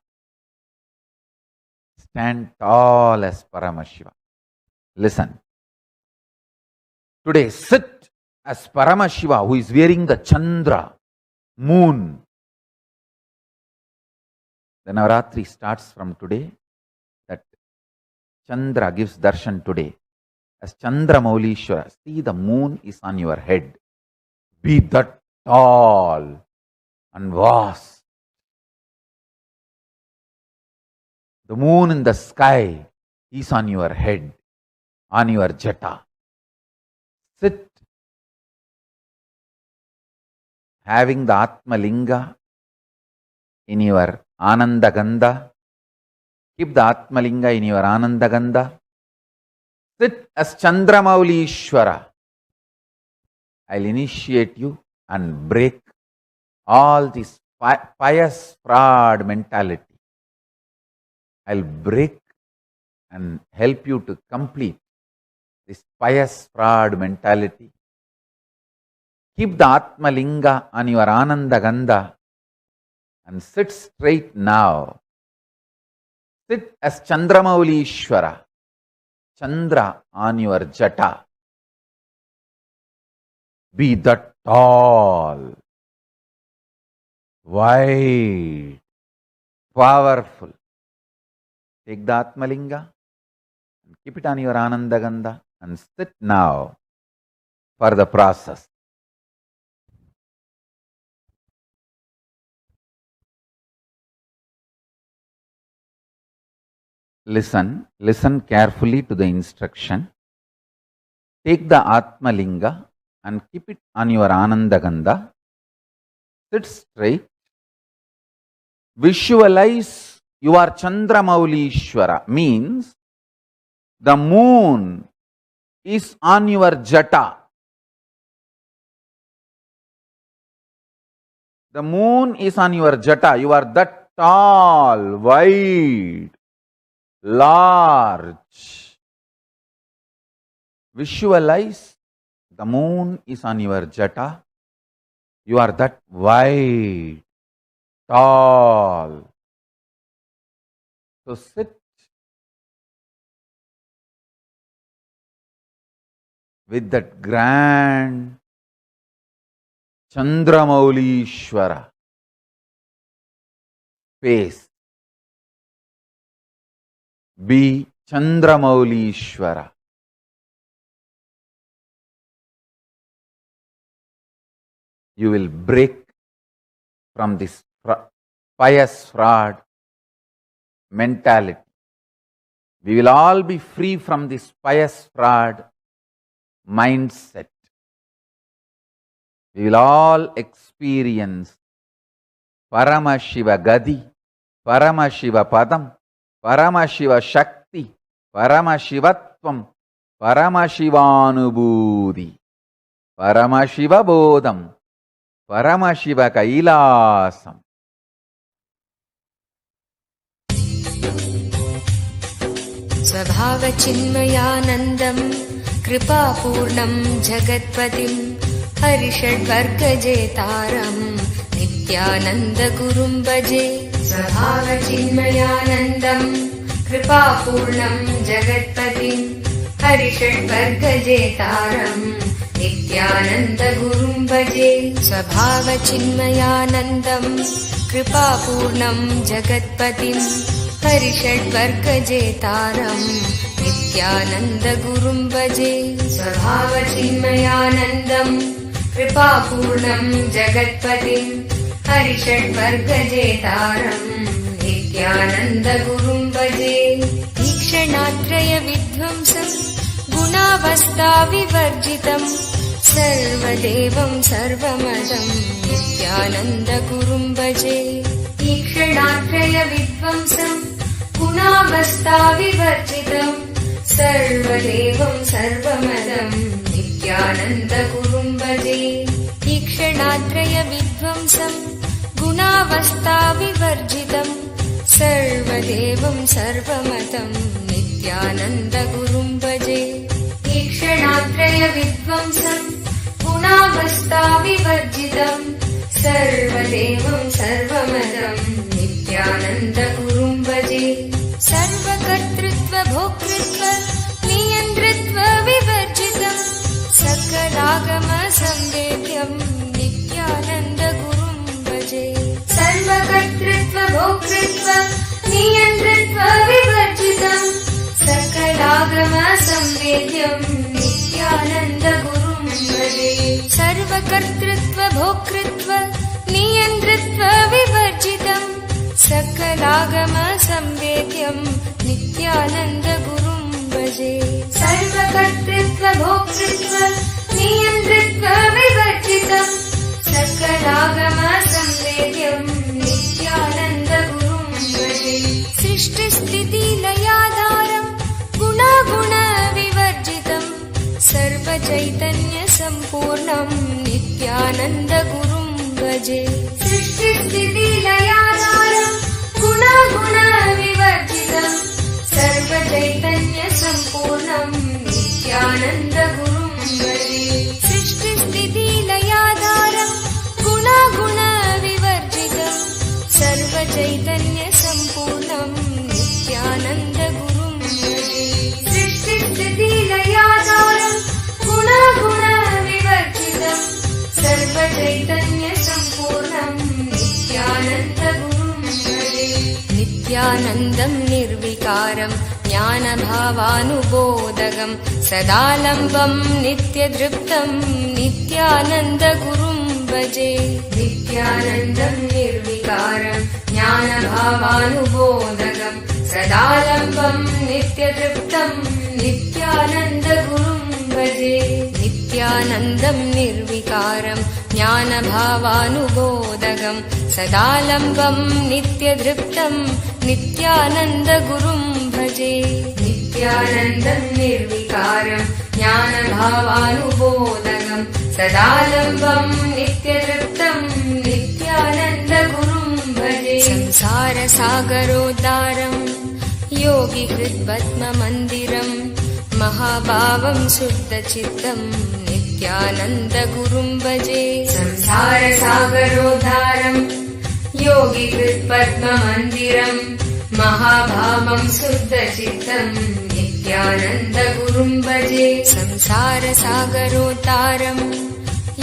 Stand tall as Paramashiva. Listen. Today, sit as Paramashiva who is wearing the Chandra, moon. The Navaratri starts from today. That Chandra gives darshan today. As Chandra Maulishwara, see the moon is on your head. Be that tall and vast. The moon in the sky is on your head, on your jata. Sit, having the Atma Linga in your Ananda Gandha. Keep the Atma Linga in your Ananda Gandha. Sit as Chandramauli Ishwara. I'll initiate you and break all this pious fraud mentality. I'll break and help you to complete this pious fraud mentality. Keep the Atma Linga on your Ananda Gandha and sit straight now. Sit as Chandramauli Ishwara. Chandra on your jata. Be that tall, wide, powerful. Take the Atma Linga and keep it on your Ananda Gandha and sit now for the process. Listen carefully to the instruction. Take the Atma Linga and keep it on your Ananda Gandha. Sit straight. Visualize your Chandramaulishwara, means the moon is on your jata. The moon is on your jata. You are that tall, wide, large. Visualize the moon is on your jata. You are that wide, tall. So sit with that grand Chandramaulishwara face. Be Chandramaulishwara. You will break from this pious fraud mentality. We will all be free from this pious fraud mindset. We will all experience Paramashiva Gadi, Paramashiva Padam, Paramashiva Shakti, Paramashivatvam, Paramashivanubudhi, Paramashiva Bodham, Paramashiva Kailasam. स्वभावचिन्मयानन्दं कृपापूर्णं जगत्पतिं हरिषड्वर्गजेतारं नित्यानन्दगुरुं भजे. स्वभावचिन्मयानन्दं कृपापूर्णं जगत्पतिं हरिषड्वर्गजेतारं नित्यानन्दगुरुं भजे. स्वभावचिन्मयानन्दं कृपापूर्णं जगत्पतिं हरिषड्वर्गजेतारं नित्यानन्दगुरुं भजे. स्वभावचिन्मयानन्दं कृपापूर्णं जगत्पतिं हरिषड्वर्गजेतारं नित्यानन्दगुरुं भजे. ईक्षणात्रयविध्वंसं गुणावस्थाविवर्जितं सर्वदेवं सर्वमदं नित्यानन्दगुरुं भजे. ईक्षणात्रयविध्वंसं गुणावस्थाविवर्जितं सर्वदेवं सर्वमदं नित्यानन्दगुरुं भजे. ईक्षणात्रयविध्वंसं गुणावस्थाविवर्जितं सर्वदेवं सर्वमदं नित्यानन्दगुरुं भजे. ईक्षणात्रयविध्वंसं गुणावस्थाविवर्जितं सर्वदेवं सर्वमदं नित्यानन्दगुरुं भजे. सर्वकर्तृत्वभोक्तृत्व नियन्तृत्व विवर्जितं सकलागमसंवेद्यं नित्यानन्दगुरुं भजे. सर्वकर्तृत्वभोक्तृत्व नियन्तृत्व विवर्जितं सकलागमसंवेद्यं नित्यानन्दगुरुं भजे. सर्वकर्तृत्वभोक्तृत्व नियन्तृत्व विवर्जितं सकलागमसंवेद्यं नित्यानन्दगुरुं भजे. सर्वकर्तृत्वभोक्तृत्व नियन्तृत्व विवर्जितं सकलागमसंवेद्यं नित्यानन्दगुरुं भजे. सृष्टिस्थितिलयाधारं गुणागुणविवर्जितं सर्वचैतन्यसम्पूर्णं नित्यानन्दगुरुं भजे. सृष्टिस्थितिलयाधारं गुणागुणविवर्जितं सर्वचैतन्यसम्पूर्णं नित्यानन्दगुरुं भजे. सृष्टिस्थितिलयाधारं गुणागुणविवर्जितं सर्वचैतन्यसम्पूर्णं नित्यानन्दगुरुं भजे. सृष्टिस्थितिलयाधारं गुणागुणविवर्जितं सर्वचैतन्यसम्पूर्णं नित्यानन्दगुरुं भजे. नित्यानन्दं निर्विकारं ज्ञानभावानुबोधकं सदालम्बं नित्यदृप्तं नित्यानन्दगुरुं भजे. नित्यानन्दं निर्विकारं ज्ञानभावानुबोधकं सदालम्बं नित्यतृप्तं नित्यानन्दगुरुं भजे नित्यानन्दं निर्विकारं ज्ञानभावानुबोधकं सदालम्बं नित्यतृप्तं नित्यानन्दगुरुं भजे नित्यानन्दं निर्विकारं ज्ञानभावानुबोधकं सदालम्बं नित्यतृप्तं नित्यानन्दगुरुं भजे संसारसागरोद्धारं योगिहृद्पद्ममन्दिरं महाभावं शुद्धचित्तं नित्यानन्दगुरुं भजे संसारसागरोद्धारं योगिहृद्पद्ममन्दिरं महाभावं शुद्धचित्तं नित्यानन्दगुरुं भजे संसारसागरोद्धारं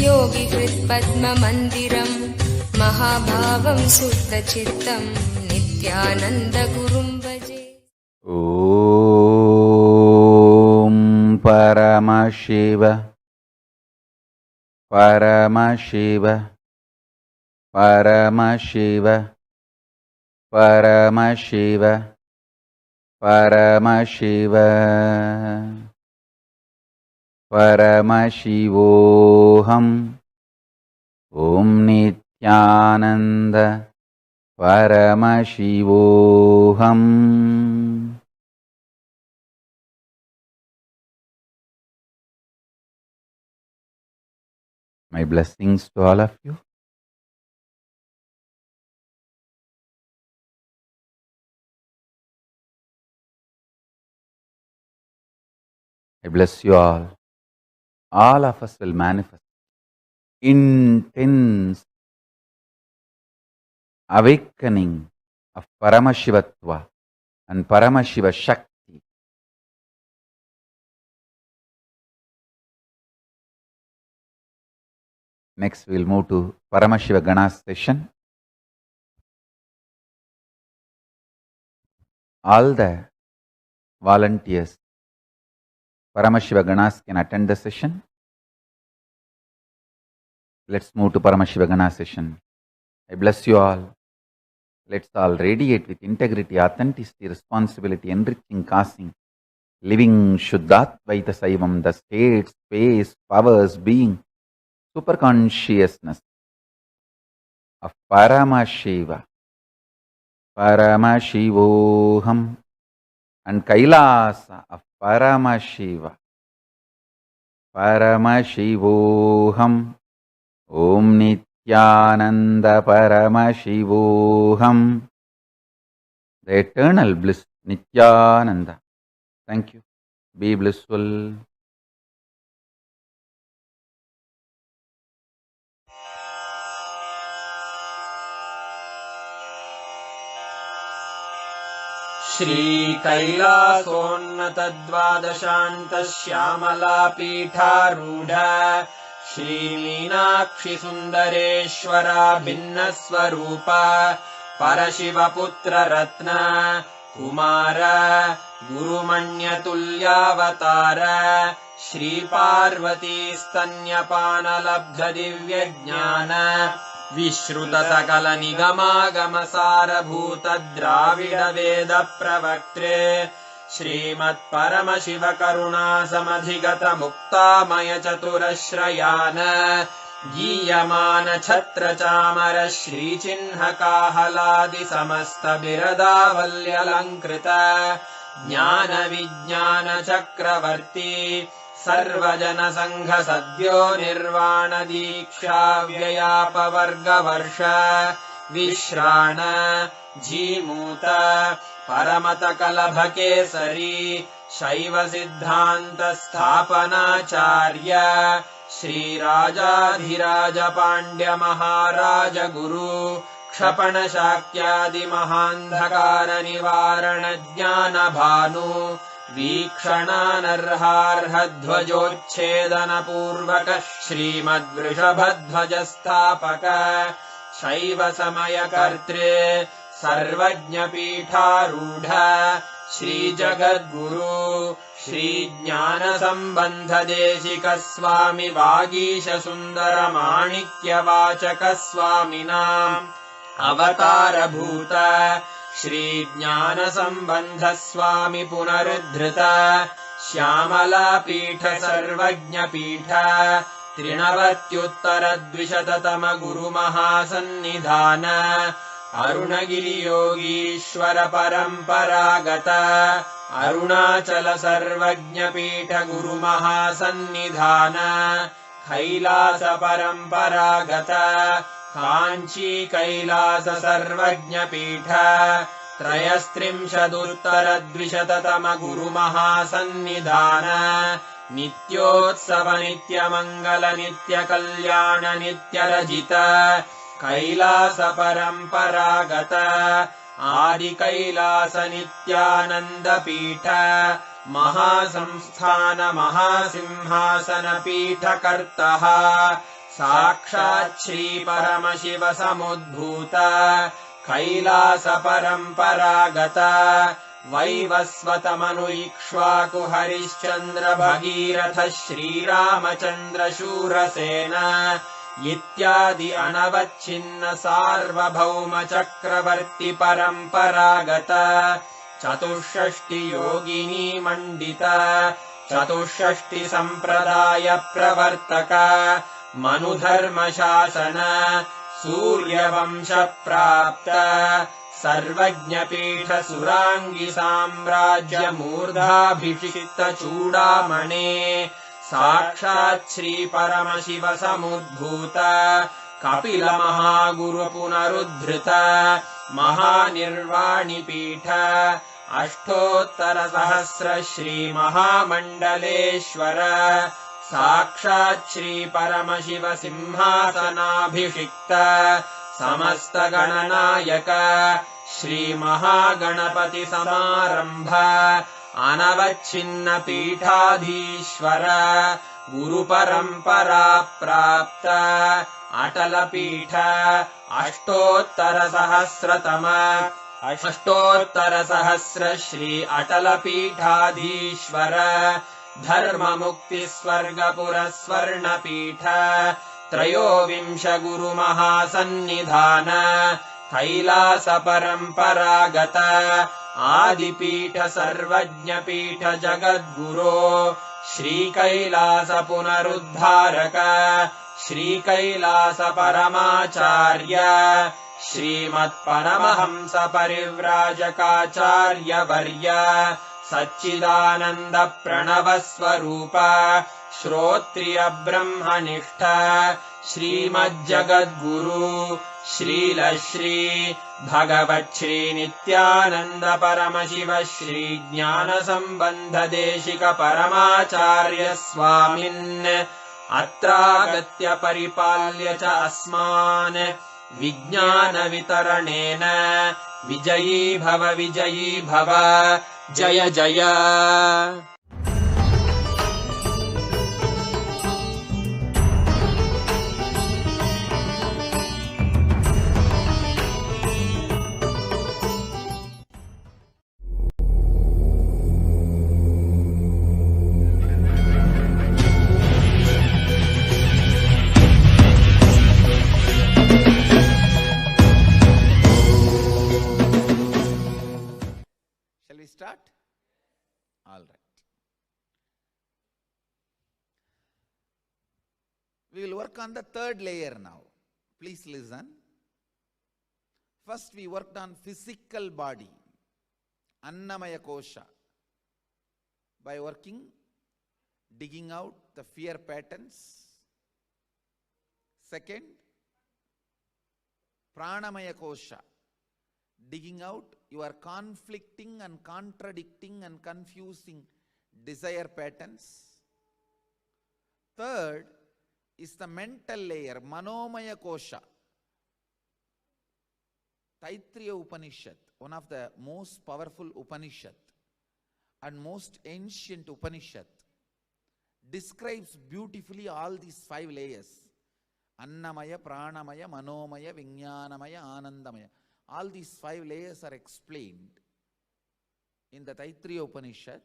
योगिहृद्पद्ममन्दिरं महाभावं शुद्धचित्तं नित्यानन्दगुरुं भजे। ॐ परमशिव परमशिव परमशिव परमशिव परमशिव परमशिवोऽहम् ॐ नित्यानन्द परमशिवोऽहम्। My blessings to all of you. I bless you all. All of us will manifest intense awakening of Paramashivatva and Paramashiva Shakti. Next we will move to Paramashiva Ganas session. All the volunteers, Paramashiva Ganas can attend the session. Let's move to Paramashiva Ganas session. I bless you all. Let's all radiate with integrity, authenticity, responsibility, enriching, causing, living Shuddhatvaita Saivam, the state, space, powers, being, superconsciousness of Paramashiva, Paramashivoham, and Kailasa of Paramashiva, Paramashivoham, Om Nityananda Paramashivoham, the eternal bliss, Nityananda. Thank you. Be blissful. श्रीकैलासोन्नतद्वादशान्तश्यामलापीठारूढ श्रीमीनाक्षिसुन्दरेश्वरा भिन्नस्वरूप परशिवपुत्ररत्न Kumar गुरुमण्यतुल्यावतार श्रीपार्वतीस्तन्यपानलब्धदिव्यज्ञान विश्रुतसकलनिगमागमसारभूतद्राविडवेदप्रवक्त्रे श्रीमत्परमशिवकरुणासमधिगतमुक्तामयचतुरश्रयान गीयमानछत्रचामर श्रीचिह्नकाहलादिसमस्तबिरदावल्यलङ्कृत ज्ञानविज्ञानचक्रवर्ती सर्वजनसङ्घसद्यो निर्वाणदीक्षाव्ययापवर्गवर्ष विश्राण Jimuta परमतकलभकेसरी शैवसिद्धान्तस्थापनाचार्य श्रीराजाधिराजपाण्ड्यमहाराजगुरु क्षपणशाक्यादिमहान्धकारनिवारणज्ञानभानु वीक्षणानर्हार्हध्वजोच्छेदनपूर्वक श्रीमद्वृषभध्वजस्थापक शैवसमयकर्त्रे सर्वज्ञपीठारूढ श्रीजगद्गुरु श्रीज्ञानसम्बन्धदेशिकस्वामि वागीशसुन्दरमाणिक्यवाचकस्वामिनाम् अवतारभूत श्रीज्ञानसम्बन्धस्वामि पुनरुद्धृत श्यामलापीठ सर्वज्ञपीठ त्रिणवत्युत्तरद्विशततम गुरुमहासन्निधान अरुणगिरियोगीश्वर परम्परागत अरुणाचल सर्वज्ञपीठ गुरुमहासन्निधान कैलास परम्परागत काञ्ची कैलास सर्वज्ञपीठ त्रयस्त्रिंशदुत्तरद्विशततम गुरुमहासन्निधान नित्योत्सव नित्यमङ्गल नित्यकल्याण नित्यरजित कैलास परम्परागत आदिकैलास नित्यानन्दपीठ महासंस्थान महासिंहासन पीठकर्तः साक्षात् श्री परमशिव समुद्भूत कैलास परम्परागत वैवस्वतमनु इक्ष्वाकु हरिश्चन्द्र भगीरथ श्रीरामचन्द्र शूरसेन इत्यादि अनवच्छिन्न सार्वभौम चक्रवर्ति परम्परागत चतुष्षष्टि योगिनी मण्डित चतुष्षष्टि सम्प्रदाय प्रवर्तक मनुधर्मशासन सूर्यवंश प्राप्त सर्वज्ञपीठ सुराङ्गी साम्राज्य मूर्धाभिषिक्त चूडामणे साक्षात् श्री परमशिव समुद्भूत कपिल महागुरु पुनरुद्धृत महानिर्वाणिपीठ अष्टोत्तर सहस्र श्री महामण्डलेश्वर साक्षात् श्री परमशिव सिंहासनाभिषिक्त समस्त गणनायक श्री महागणपति समारंभ अनवच्छिन्न पीठाधीश्वर गुरु परंपरा प्राप्त अटल पीठ अष्टोत्तर सहस्र श्री अटल पीठाधीश्वर धर्म मुक्ति स्वर्गपुर स्वर्ण पीठ त्रयोविंश गुरु महासन्निधान कैलास परम्परागत आदिपीठ सर्वज्ञपीठ जगद्गुरो श्री कैलास पुनरुद्धारक श्री कैलास परमाचार्य श्रीमत्परमहंस परिव्राजकाचार्य वर्य सच्चिदानंद प्रणव स्वरूप श्रोत्रिय ब्रह्मनिष्ठ श्रीमज्जगद्गुरु श्रीलश्री भगवच्छ्री नित्यानंद परमशिव श्री ज्ञान संबंध देशिक परमाचार्य स्वामिन् अत्रागत्य परिपाल्य च अस्मान् विज्ञान वितरणेन विजयी भव जय जय। Start? All right. We will work on the third layer now. Please listen. First we worked on physical body, Annamaya Kosha, by digging out the fear patterns. Second, Pranamaya Kosha, digging out your conflicting and contradicting and confusing desire patterns. Third is the mental layer, Manomaya Kosha. Taittiriya Upanishad, one of the most powerful Upanishad and most ancient Upanishad, describes beautifully all these 5 layers. Annamaya, Pranamaya, Manomaya, Vijnanamaya, Anandamaya. All these 5 layers are explained in the Taittiriya Upanishad.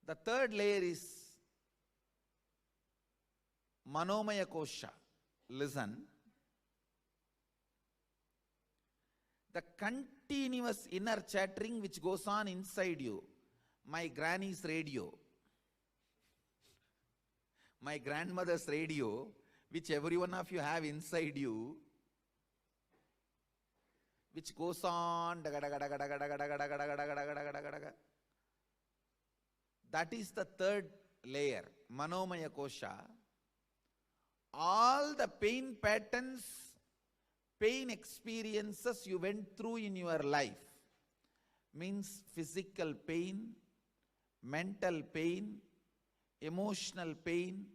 The third layer is Manomaya Kosha. Listen. The continuous inner chattering which goes on inside you. My granny's radio, my grandmother's radio, which every one of you have inside you, which goes on. That is the third layer, Manomaya Kosha. All the pain patterns, pain experiences you went through in your life, means physical pain, mental pain, emotional pain,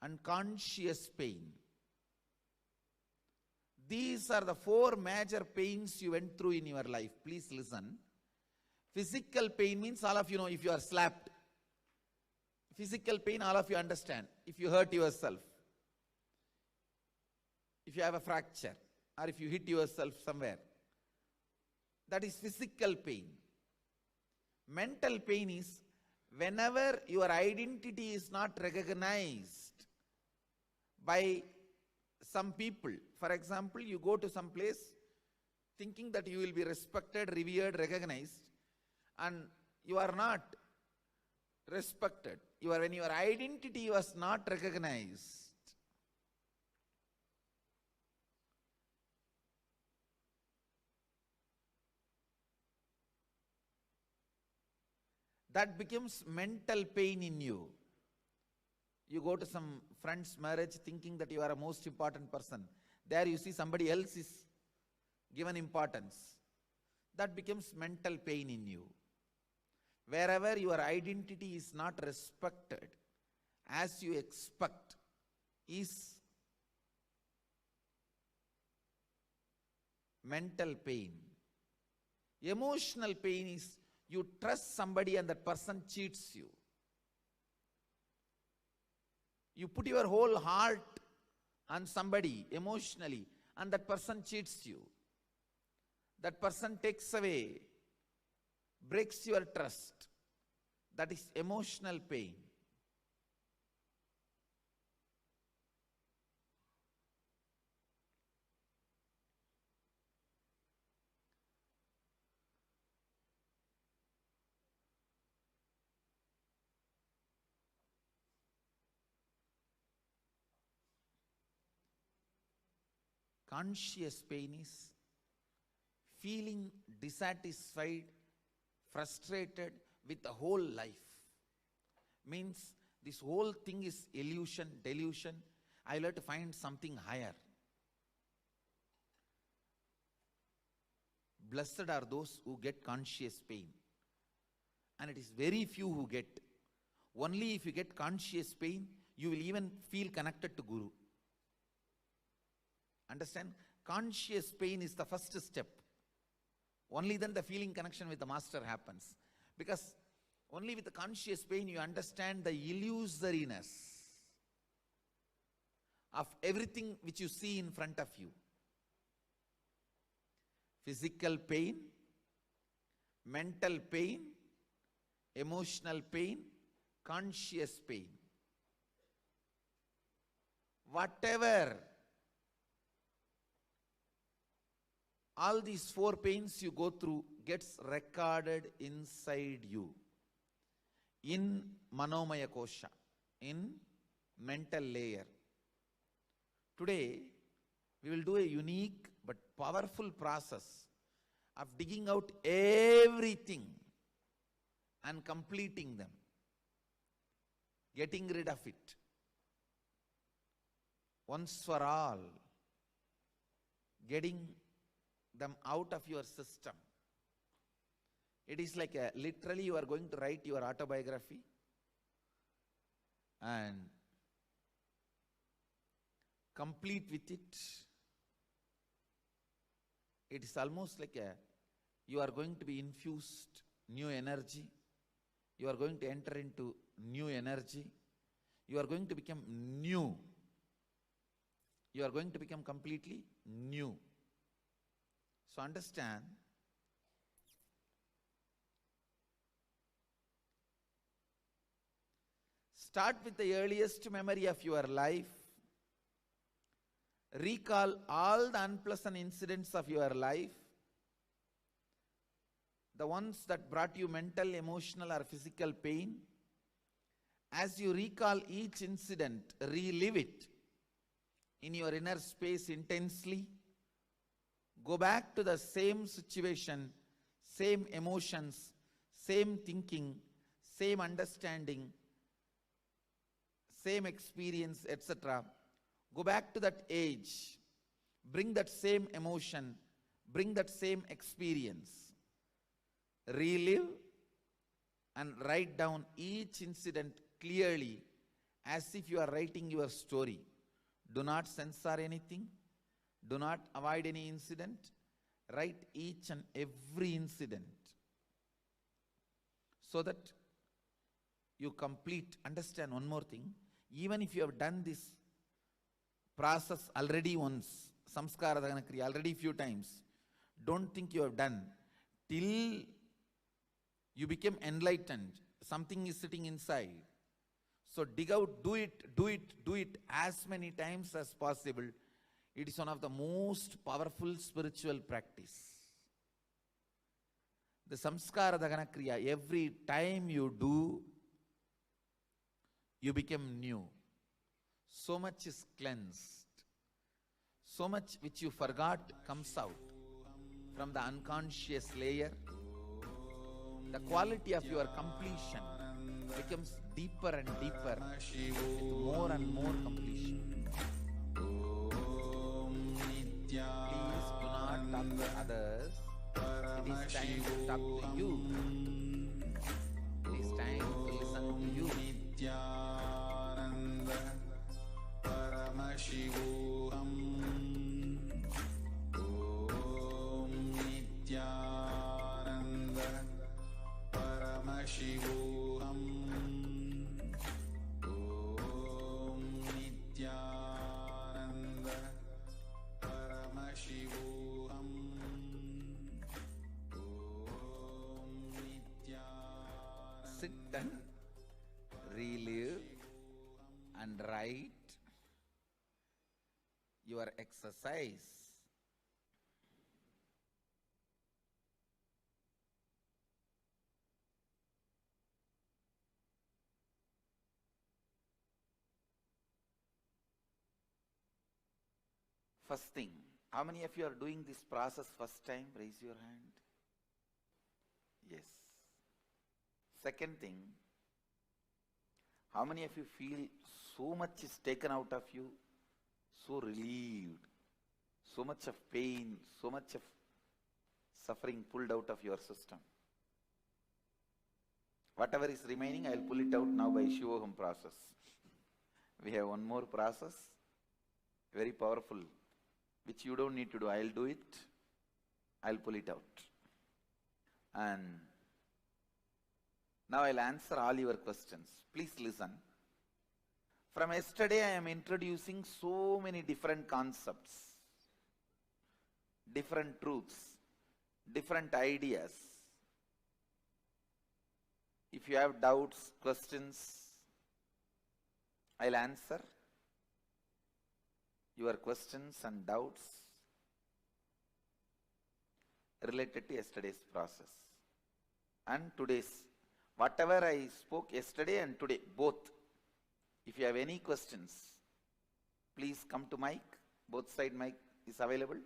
and conscious pain. These are the four major pains you went through in your life. Please listen. Physical pain means, all of you know, if you are slapped. Physical pain, all of you understand. If you hurt yourself, if you have a fracture, or if you hit yourself somewhere, that is physical pain. Mental pain is whenever your identity is not recognized by some people. For example, you go to some place thinking that you will be respected, revered, recognized, and you are not respected. When your identity was not recognized, that becomes mental pain in you. You go to some friend's marriage thinking that you are a most important person. There you see somebody else is given importance. That becomes mental pain in you. Wherever your identity is not respected as you expect, is mental pain. Emotional pain is you trust somebody and that person cheats you. You put your whole heart on somebody emotionally and that person cheats you. That person takes away, breaks your trust. That is emotional pain. Conscious pain is feeling dissatisfied, frustrated with the whole life. Means this whole thing is illusion, delusion. I will have to find something higher. Blessed are those who get conscious pain. And it is very few who get. Only if you get conscious pain, you will even feel connected to Guru. Understand? Conscious pain is the first step. Only then the feeling connection with the master happens. Because only with the conscious pain you understand the illusoriness of everything which you see in front of you. Physical pain, mental pain, emotional pain, conscious pain. Whatever all these four pains you go through gets recorded inside you, in Manomaya Kosha, in mental layer. Today, we will do a unique but powerful process of digging out everything and completing them, getting rid of it once for all, getting them out of your system. It is like literally you are going to write your autobiography and complete with it. It is almost like you are going to be infused new energy. You are going to enter into new energy. You are going to become new. You are going to become completely new. So understand, start with the earliest memory of your life. Recall all the unpleasant incidents of your life the ones that brought you mental, emotional, or physical pain, as you recall each incident, relive it in your inner space intensely. Go back to the same situation, same emotions, same thinking, same understanding, same experience, etc. Go back to that age. Bring that same emotion, bring that same experience. Relive and write down each incident clearly as if you are writing your story. Do not censor anything. Do not avoid any incident. Write each and every incident so that you complete. Understand one more thing. Even if you have done this process already once, samskara dagana kriya already few times, don't think you have done. Till you become enlightened, something is sitting inside. So dig out, do it as many times as possible. It is one of the most powerful spiritual practice. The samskara dagana kriya, every time you do, you become new. So much is cleansed. So much which you forgot comes out from the unconscious layer. The quality of your completion becomes deeper and deeper with more and more completion. Please do not talk to others. It is time to talk to you. It is time to listen to you. Nityananda Paramashivoham Om Nityananda Paramashivoham Om Nityananda Paramashivoham Om Nityananda. Sit and relive and write your exercise. First thing, how many of you are doing this process first time? Raise your hand. Yes. Second thing, how many of you feel so much is taken out of you, so relieved, so much of pain, so much of suffering pulled out of your system? Whatever is remaining, I will pull it out now by Shivoham process. We have one more process, very powerful, which you don't need to do. I will do it, I will pull it out. And now I will answer all your questions. Please listen. From yesterday I am introducing so many different concepts, different truths, different ideas. If you have doubts, questions, I will answer your questions and doubts related to yesterday's process and today's. Whatever I spoke yesterday and today, both. If you have any questions, please come to mic. Both side mic is available.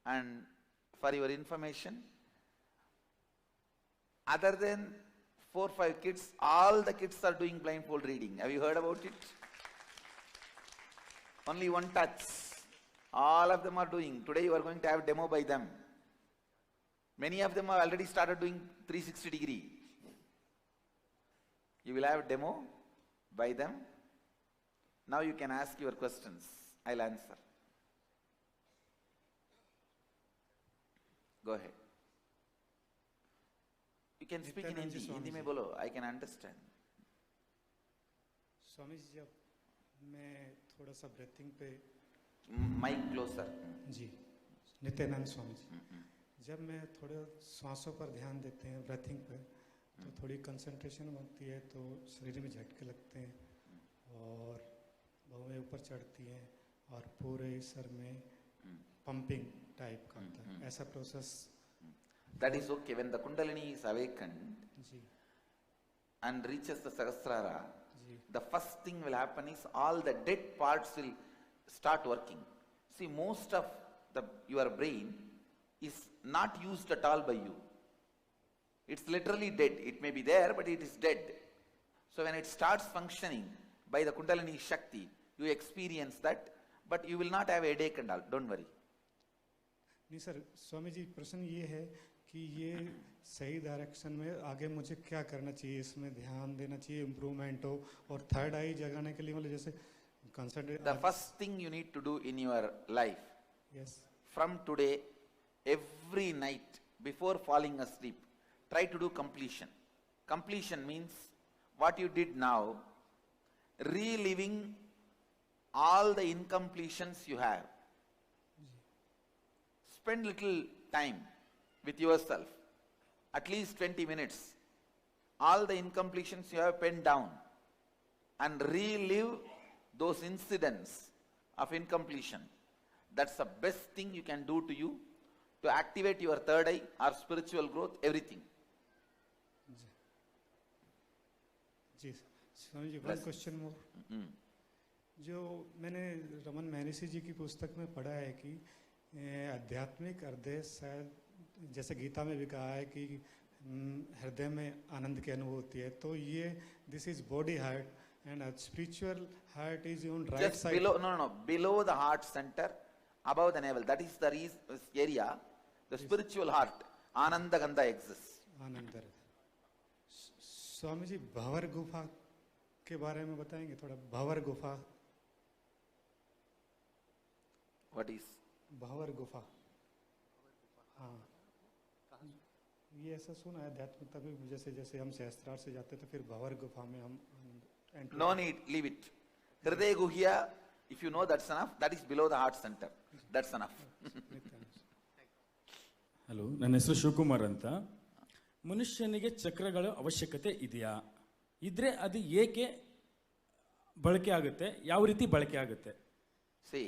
And for your information, other than 4 or 5 kids, all the kids are doing blindfold reading. Have you heard about it? Only one touch. All of them are doing. Today you are going to have demo by them. Many of them have already started doing 360 degree. You will have demo by them. Now you can ask your questions. I'll answer. Go ahead. You can speak in Hindi. Hindi में बोलो. I can understand. Swami ji, जब मैं थोड़ा सा breathing पे Mic closer. जी, नित्यानंद स्वामी जी, जब मैं थोड़ा सांसों पर ध्यान देते हैं ब्रीथिंग पे, तो थोड़ी कंसंट्रेशन बनती है, तो शरीर में झटके लगते हैं और भौहें ऊपर चढ़ती हैं और पूरे सर में पंपिंग टाइप का होता है. ऐसा process That is okay. When the Kundalini is awakened जी and reaches the Sahasrara, जी the first thing will happen is all the dead parts will start working. See, most of your brain is not used at all by you. It's literally dead. It may be there, but it is dead. So when it starts functioning by the Kundalini Shakti, you experience that, but you will not have a headache and all. Don't worry. नहीं sir, Swami ji प्रश्न ये है कि ये सही direction में आगे मुझे क्या करना चाहिए, इसमें ध्यान देना चाहिए, इम्प्रूवमेंट हो, और थर्ड आई जगाने के लिए मतलब जैसे concentrate. The first thing you need to do in your life, yes from today, every night before falling asleep, try to do completion. Completion means what you did now, reliving all the incompletions you have. Spend little time with yourself, at least 20 minutes. All the incompletions you have penned down and relive those incidents of incompletion. That's the best thing you can do to you to activate your third eye or spiritual growth, everything. जी Swami ji, one Bless. Question more. Mm. जो मैंने रमन महर्षि जी की पुस्तक में पढ़ा है कि आध्यात्मिक हृदय शायद जैसे गीता में भी कहा है कि हृदय में आनंद की अनुभूति है, तो ये this is body heart and spiritual heart is on right Just side. below the heart center, above the navel. That is the area, the spiritual heart. Ananda Gandha exists. आनंद. स्वामी जी भंवर गुफा के बारे में बताएंगे थोड़ा. भंवर गुफा. What is? भंवर गुफा. हाँ, ये ऐसा सुना है अध्यात्मिकता में, जैसे जैसे हम सहस्त्रार से जाते तो फिर भंवर गुफा में हम enter. No need, leave it. Hridaya Guhya, if you know that's enough, that is below the heart center. That's enough. Hello, ನನ್ನ ಹೆಸರು ಶಿವಕುಮಾರ್ ಅಂತ. ಮನುಷ್ಯನಿಗೆ ಚಕ್ರಗಳ ಅವಶ್ಯಕತೆ ಇದೆಯಾ? ಇದ್ರೆ ಅದು ಏಕೆ ಬಳಕೆ ಆಗುತ್ತೆ, ಯಾವ ರೀತಿ ಬಳಕೆ ಆಗುತ್ತೆ? See,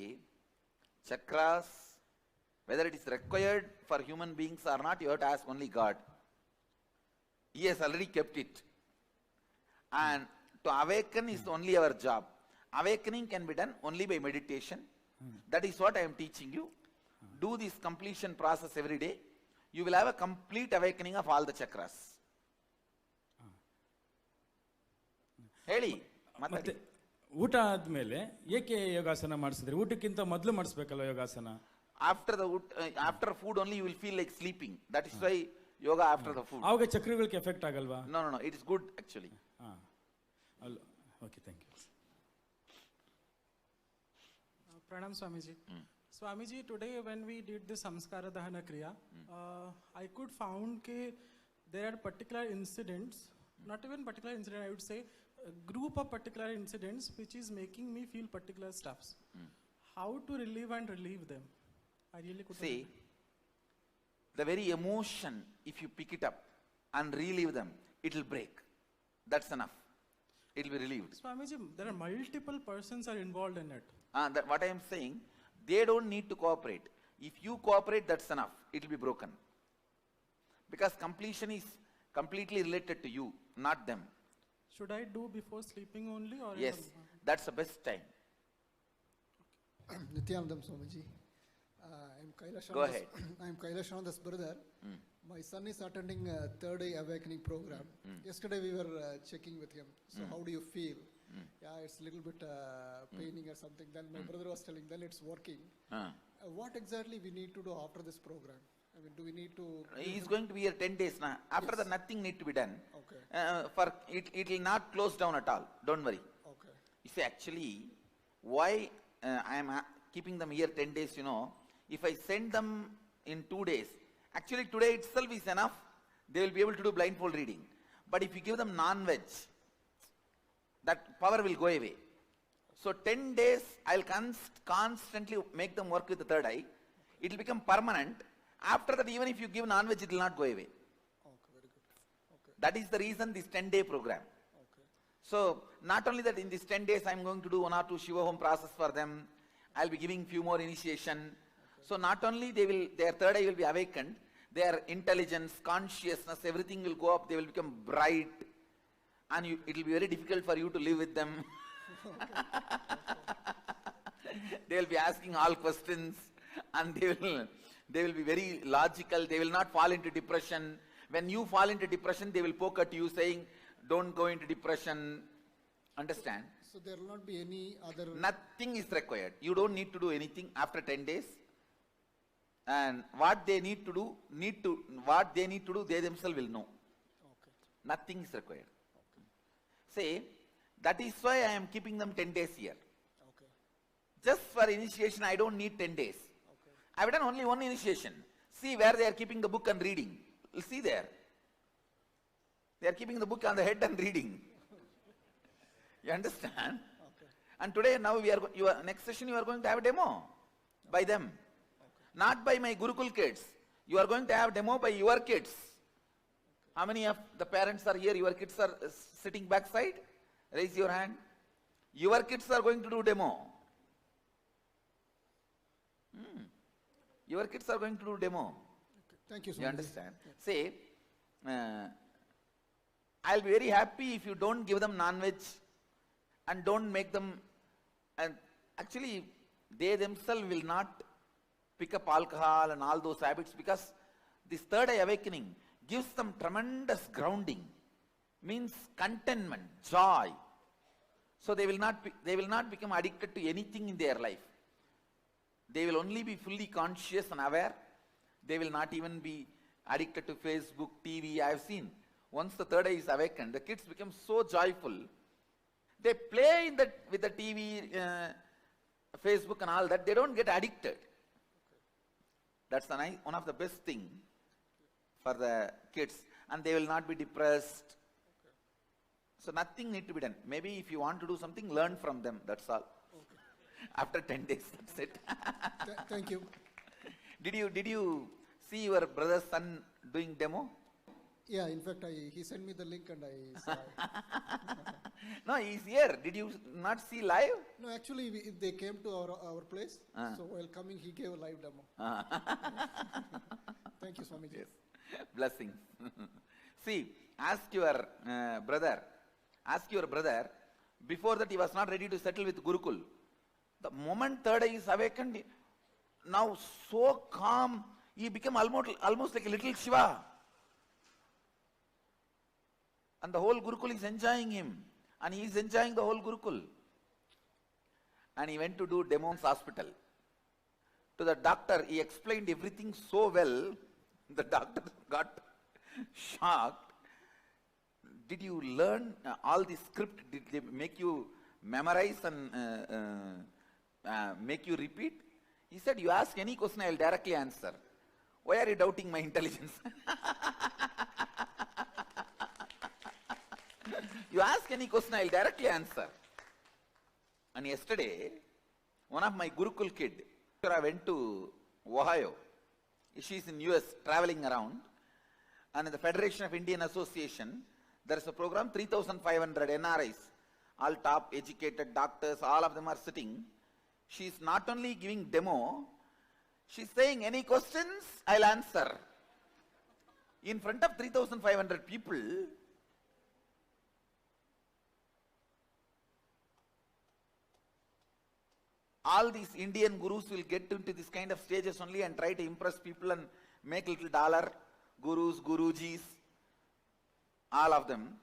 chakras, whether it is required for human beings or not, you have to ask only God. He has already kept it. And to awaken is only our job. Awakening can be done only by meditation. That is what I am teaching you. Do this completion process every day. You will have a complete awakening of all the chakras. ಹೇಳಿ ಮತ್ತೆ ಮಾತಾಡಿ. ಊಟ ಆದ್ಮೇಲೆ ಏಕೆ ಯೋಗಾಸನ ಮಾಡಿಸಿದ್ರಿ? ಊಟಕ್ಕಿಂತ ಮೊದಲು ಮಾಡಿಸ್ಬೇಕಲ್ಲ ಯೋಗಾಸನ? After food only you will feel like sleeping. That is why yoga after the food. ಆವಾಗ ಚಕ್ರಗಳಿಗೆ effect ಆಗಲ್ವಾ? No, it is good actually. Okay, thank you. Pranam Swamiji. Swamiji, today when we did the Samskara Dahana Kriya, I could found that there are particular incidents, not even particular incident, I would say a group of particular incidents which is making me feel particular stuffs. How to relieve them? I really couldn't. See, the very emotion, if you pick it up and relive them, it will break. That's enough. It will be relieved. Swamiji, there are multiple persons are involved in it. What I am saying, they don't need to cooperate. If you cooperate, that's enough. It will be broken. Because completion is completely related to you, not them. Should I do before sleeping only or? Yes, that's the best time. Nityanandam Swamiji. I am Kailash. Go ahead. I am Kailash Ananda's brother. My son is attending a third eye awakening program. Yesterday we were checking with him. So how do you feel? Yeah, it's a little bit paining or something. Then my brother was telling, then it's working. What exactly we need to do after this program? I mean, do we need to? He is going to be here 10 days now. After that, nothing need to be done. Okay. For it will not close down at all. Don't worry. Okay. You see, actually, why I am keeping them here 10 days, you know, if I send them in 2 days, actually today itself is enough. They will be able to do blindfold reading. But if you give them non-veg, that power will go away. So 10 days, I'll constantly make them work with the third eye. It will become permanent. After that, even if you give non-veg, it will not go away. Okay, very good. Okay. That is the reason this 10-day program. Okay. So, not only that in these 10 days, I am going to do 1 or 2 Shiva Home process for them. I'll be giving few more initiation. So, not only their third eye will be awakened, their intelligence, consciousness, everything will go up, they will become bright, and it will be very difficult for you to live with them. They will be asking all questions, and they will be very logical, they will not fall into depression. When you fall into depression, they will poke at you saying, don't go into depression. Understand? So there will not be any other... Nothing is required. You don't need to do anything after 10 days. And what they need to do, they themselves will know. Okay. Nothing is required. Say, that is why I am keeping them 10 days here. Okay. Just for initiation, I don't need 10 days. Okay. I have done only one initiation. See where they are keeping the book and reading. You'll see there. They are keeping the book on the head and reading. You understand? Okay. And today, now next session you are going to have a demo by them. Okay. Not by my Gurukul kids. You are going to have demo by your kids. Okay. How many of the parents are here? Your kids are sitting backside? Raise your hand. Your kids are going to do demo. Your kids are going to do demo. Okay. Thank you so You much. understand? Yeah. Say, I'll be very happy if you don't give them non-veg and don't make them, and actually they themselves will not pick up alcohol and all those habits, because this third eye awakening gives them tremendous grounding, means contentment, joy. So they will not become addicted to anything in their life. They will only be fully conscious and aware. They will not even be addicted to Facebook, TV. I have seen, once the third eye is awakened, the kids become so joyful. They play with the TV, Facebook and all that. They don't get addicted. That's one of the best thing for the kids. And they will not be depressed. So nothing need to be done. Maybe if you want to do something, learn from them. That's all. After 10 days, that's it. Thank you. Did you see your brother's son doing demo? Yeah, in fact, he sent me the link and I saw it. No, he's here. Did you not see live? No, actually, they came to our place. So while coming, he gave a live demo. Thank you, Swamiji. Yes. Blessings. See, ask your brother. Before that, he was not ready to settle with Gurukul. The moment third eye is awakened, now so calm, he became almost like a little Shiva. And the whole Gurukul is enjoying him. And he is enjoying the whole Gurukul. And he went to do demo in hospital. To the doctor, he explained everything so well, the doctor got shocked. Did you learn all the script? Did they make you memorize and make you repeat? He said, you ask any question, I will directly answer. Why are you doubting my intelligence? You ask any question, I will directly answer. And yesterday, one of my Gurukul kid, I went to Ohio. She's in US traveling around. And in the Federation of Indian Association, there is a program, 3,500 NRIs, all top educated doctors, all of them are sitting. She's not only giving demo, she's saying, any questions, I'll answer. In front of 3,500 people, all these Indian gurus will get into this kind of stages only and try to impress people and make little dollar. Gurus, Gurujis, all of them.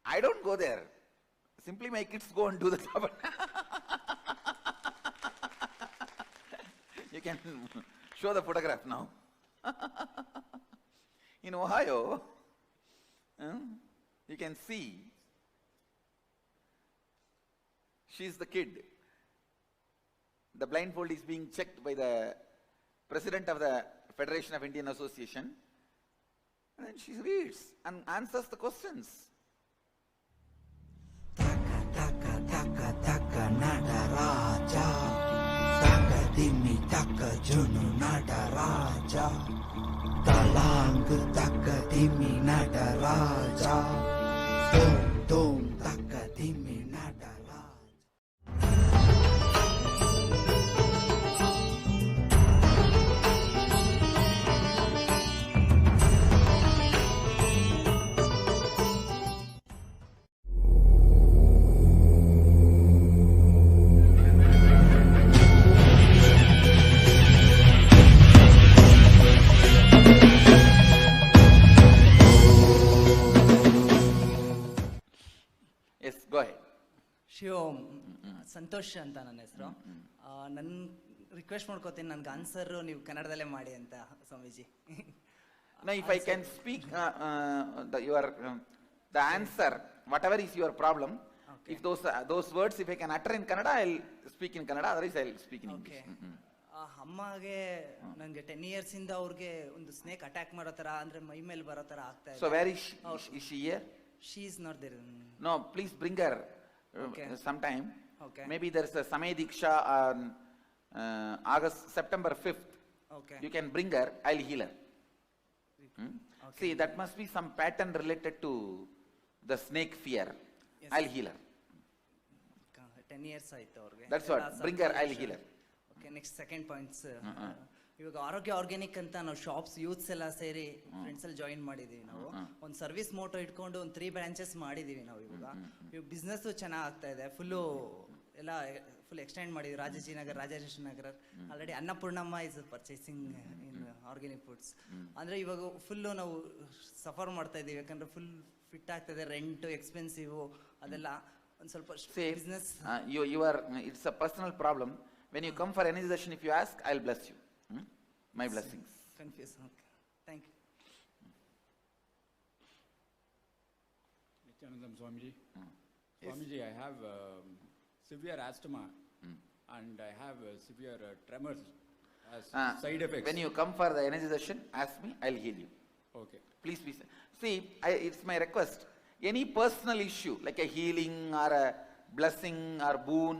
I don't go there. Simply my kids go and do the job. You can show the photograph now. In Ohio, you can see she's the kid. The blindfold is being checked by the president of the Federation of Indian Association. And then she reads and answers the questions. Taka taka taka nadaraja, taka dimi taka junu nadaraja, talang taka dimi nadaraja, dom dom taka dimi nadaraja. Shivom Santosh ಅಂತ ನನ್ನ ಹೆಸರು. ನನ್ನ request ಮಾಡ್ಕೋತೀನಿ, ನನ್ಗೆ answer ನೀವು ಕನ್ನಡದಲ್ಲೇ ಮಾಡಿ ಅಂತ Swamiji. Now, if I can speak the answer, whatever is your problem, if those words, if I can utter in Kannada, I'll speak in Kannada. Otherwise, I'll speak in English. ಅಮ್ಮಗೆ ನನಗೆ 10 years ಇಂದ ಅವ್ರಿಗೆ ಒಂದು snake attack ಮಾಡೋ ತರ, ಅಂದ್ರೆ ಮೈ ಮೇಲೆ ಬರೋ ತರ ಆಗ್ತಾ ಇದೆ. So where is she here? She is not there. No, please bring her sometime. Okay. Maybe there is a Samay Diksha on September 5th. Okay. You can bring her, I'll heal her. See, that must be some pattern related to the snake fear. Yes. I'll heal her. 10 years ಆಯ್ತು ಅವ್ರಿಗೆ. That's what. Bring her, I'll heal her. Okay, next second points. ಇವಾಗ ಆರೋಗ್ಯ organic ಅಂತ ನಾವು shops youths ಎಲ್ಲ ಸೇರಿ friends ಅಲ್ಲಿ join ಮಾಡಿದೀವಿ. ನಾವು ಒಂದು ಸರ್ವಿಸ್ ಮೋಟೋ ಇಟ್ಕೊಂಡು ಒಂದು 3 ಬ್ರಾಂಚಸ್ ಮಾಡಿದೀವಿ ನಾವು. ಇವಾಗ ಬಿಸ್ನೆಸ್ ಚೆನ್ನಾಗ್ ಆಗ್ತಾ ಇದೆ. ಫುಲ್ ಎಕ್ಸ್ಟೆಂಡ್ ಮಾಡಿದ್ವಿ. Rajajinagar, Rajeshwari Nagar, already Annapurnamma is purchasing in organic foods. ಅಂದ್ರೆ ಇವಾಗ ಫುಲ್ ನಾವು ಸಫರ್ ಮಾಡ್ತಾ ಇದೀವಿ, ಯಾಕಂದ್ರೆ ಫುಲ್ ಫಿಟ್ ಆಗ್ತದೆ. ರೆಂಟ್ ಎಕ್ಸ್ಪೆನ್ಸಿವ್ ಅದೆಲ್ಲ ಒಂದು ಸ್ವಲ್ಪ business. It's a personal problem. When you come for any session, if you ask, I'll bless you. My blessings. Confused. Okay. Thank you. Nityanandam Swamiji. Swamiji, I have severe asthma and I have severe tremors as side effects. When you come for the energy session, ask me, I'll heal you. Okay. Please. See, it's my request. Any personal issue, like a healing or a blessing or boon,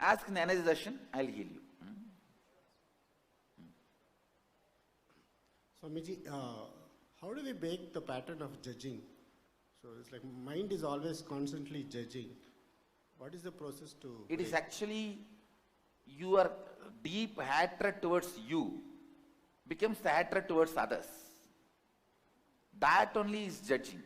ask in the energy session, I'll heal you. Swamiji, how do we break the pattern of judging? So it's like mind is always constantly judging. What is the process to... It is actually your deep hatred towards you becomes the hatred towards others. That only is judging.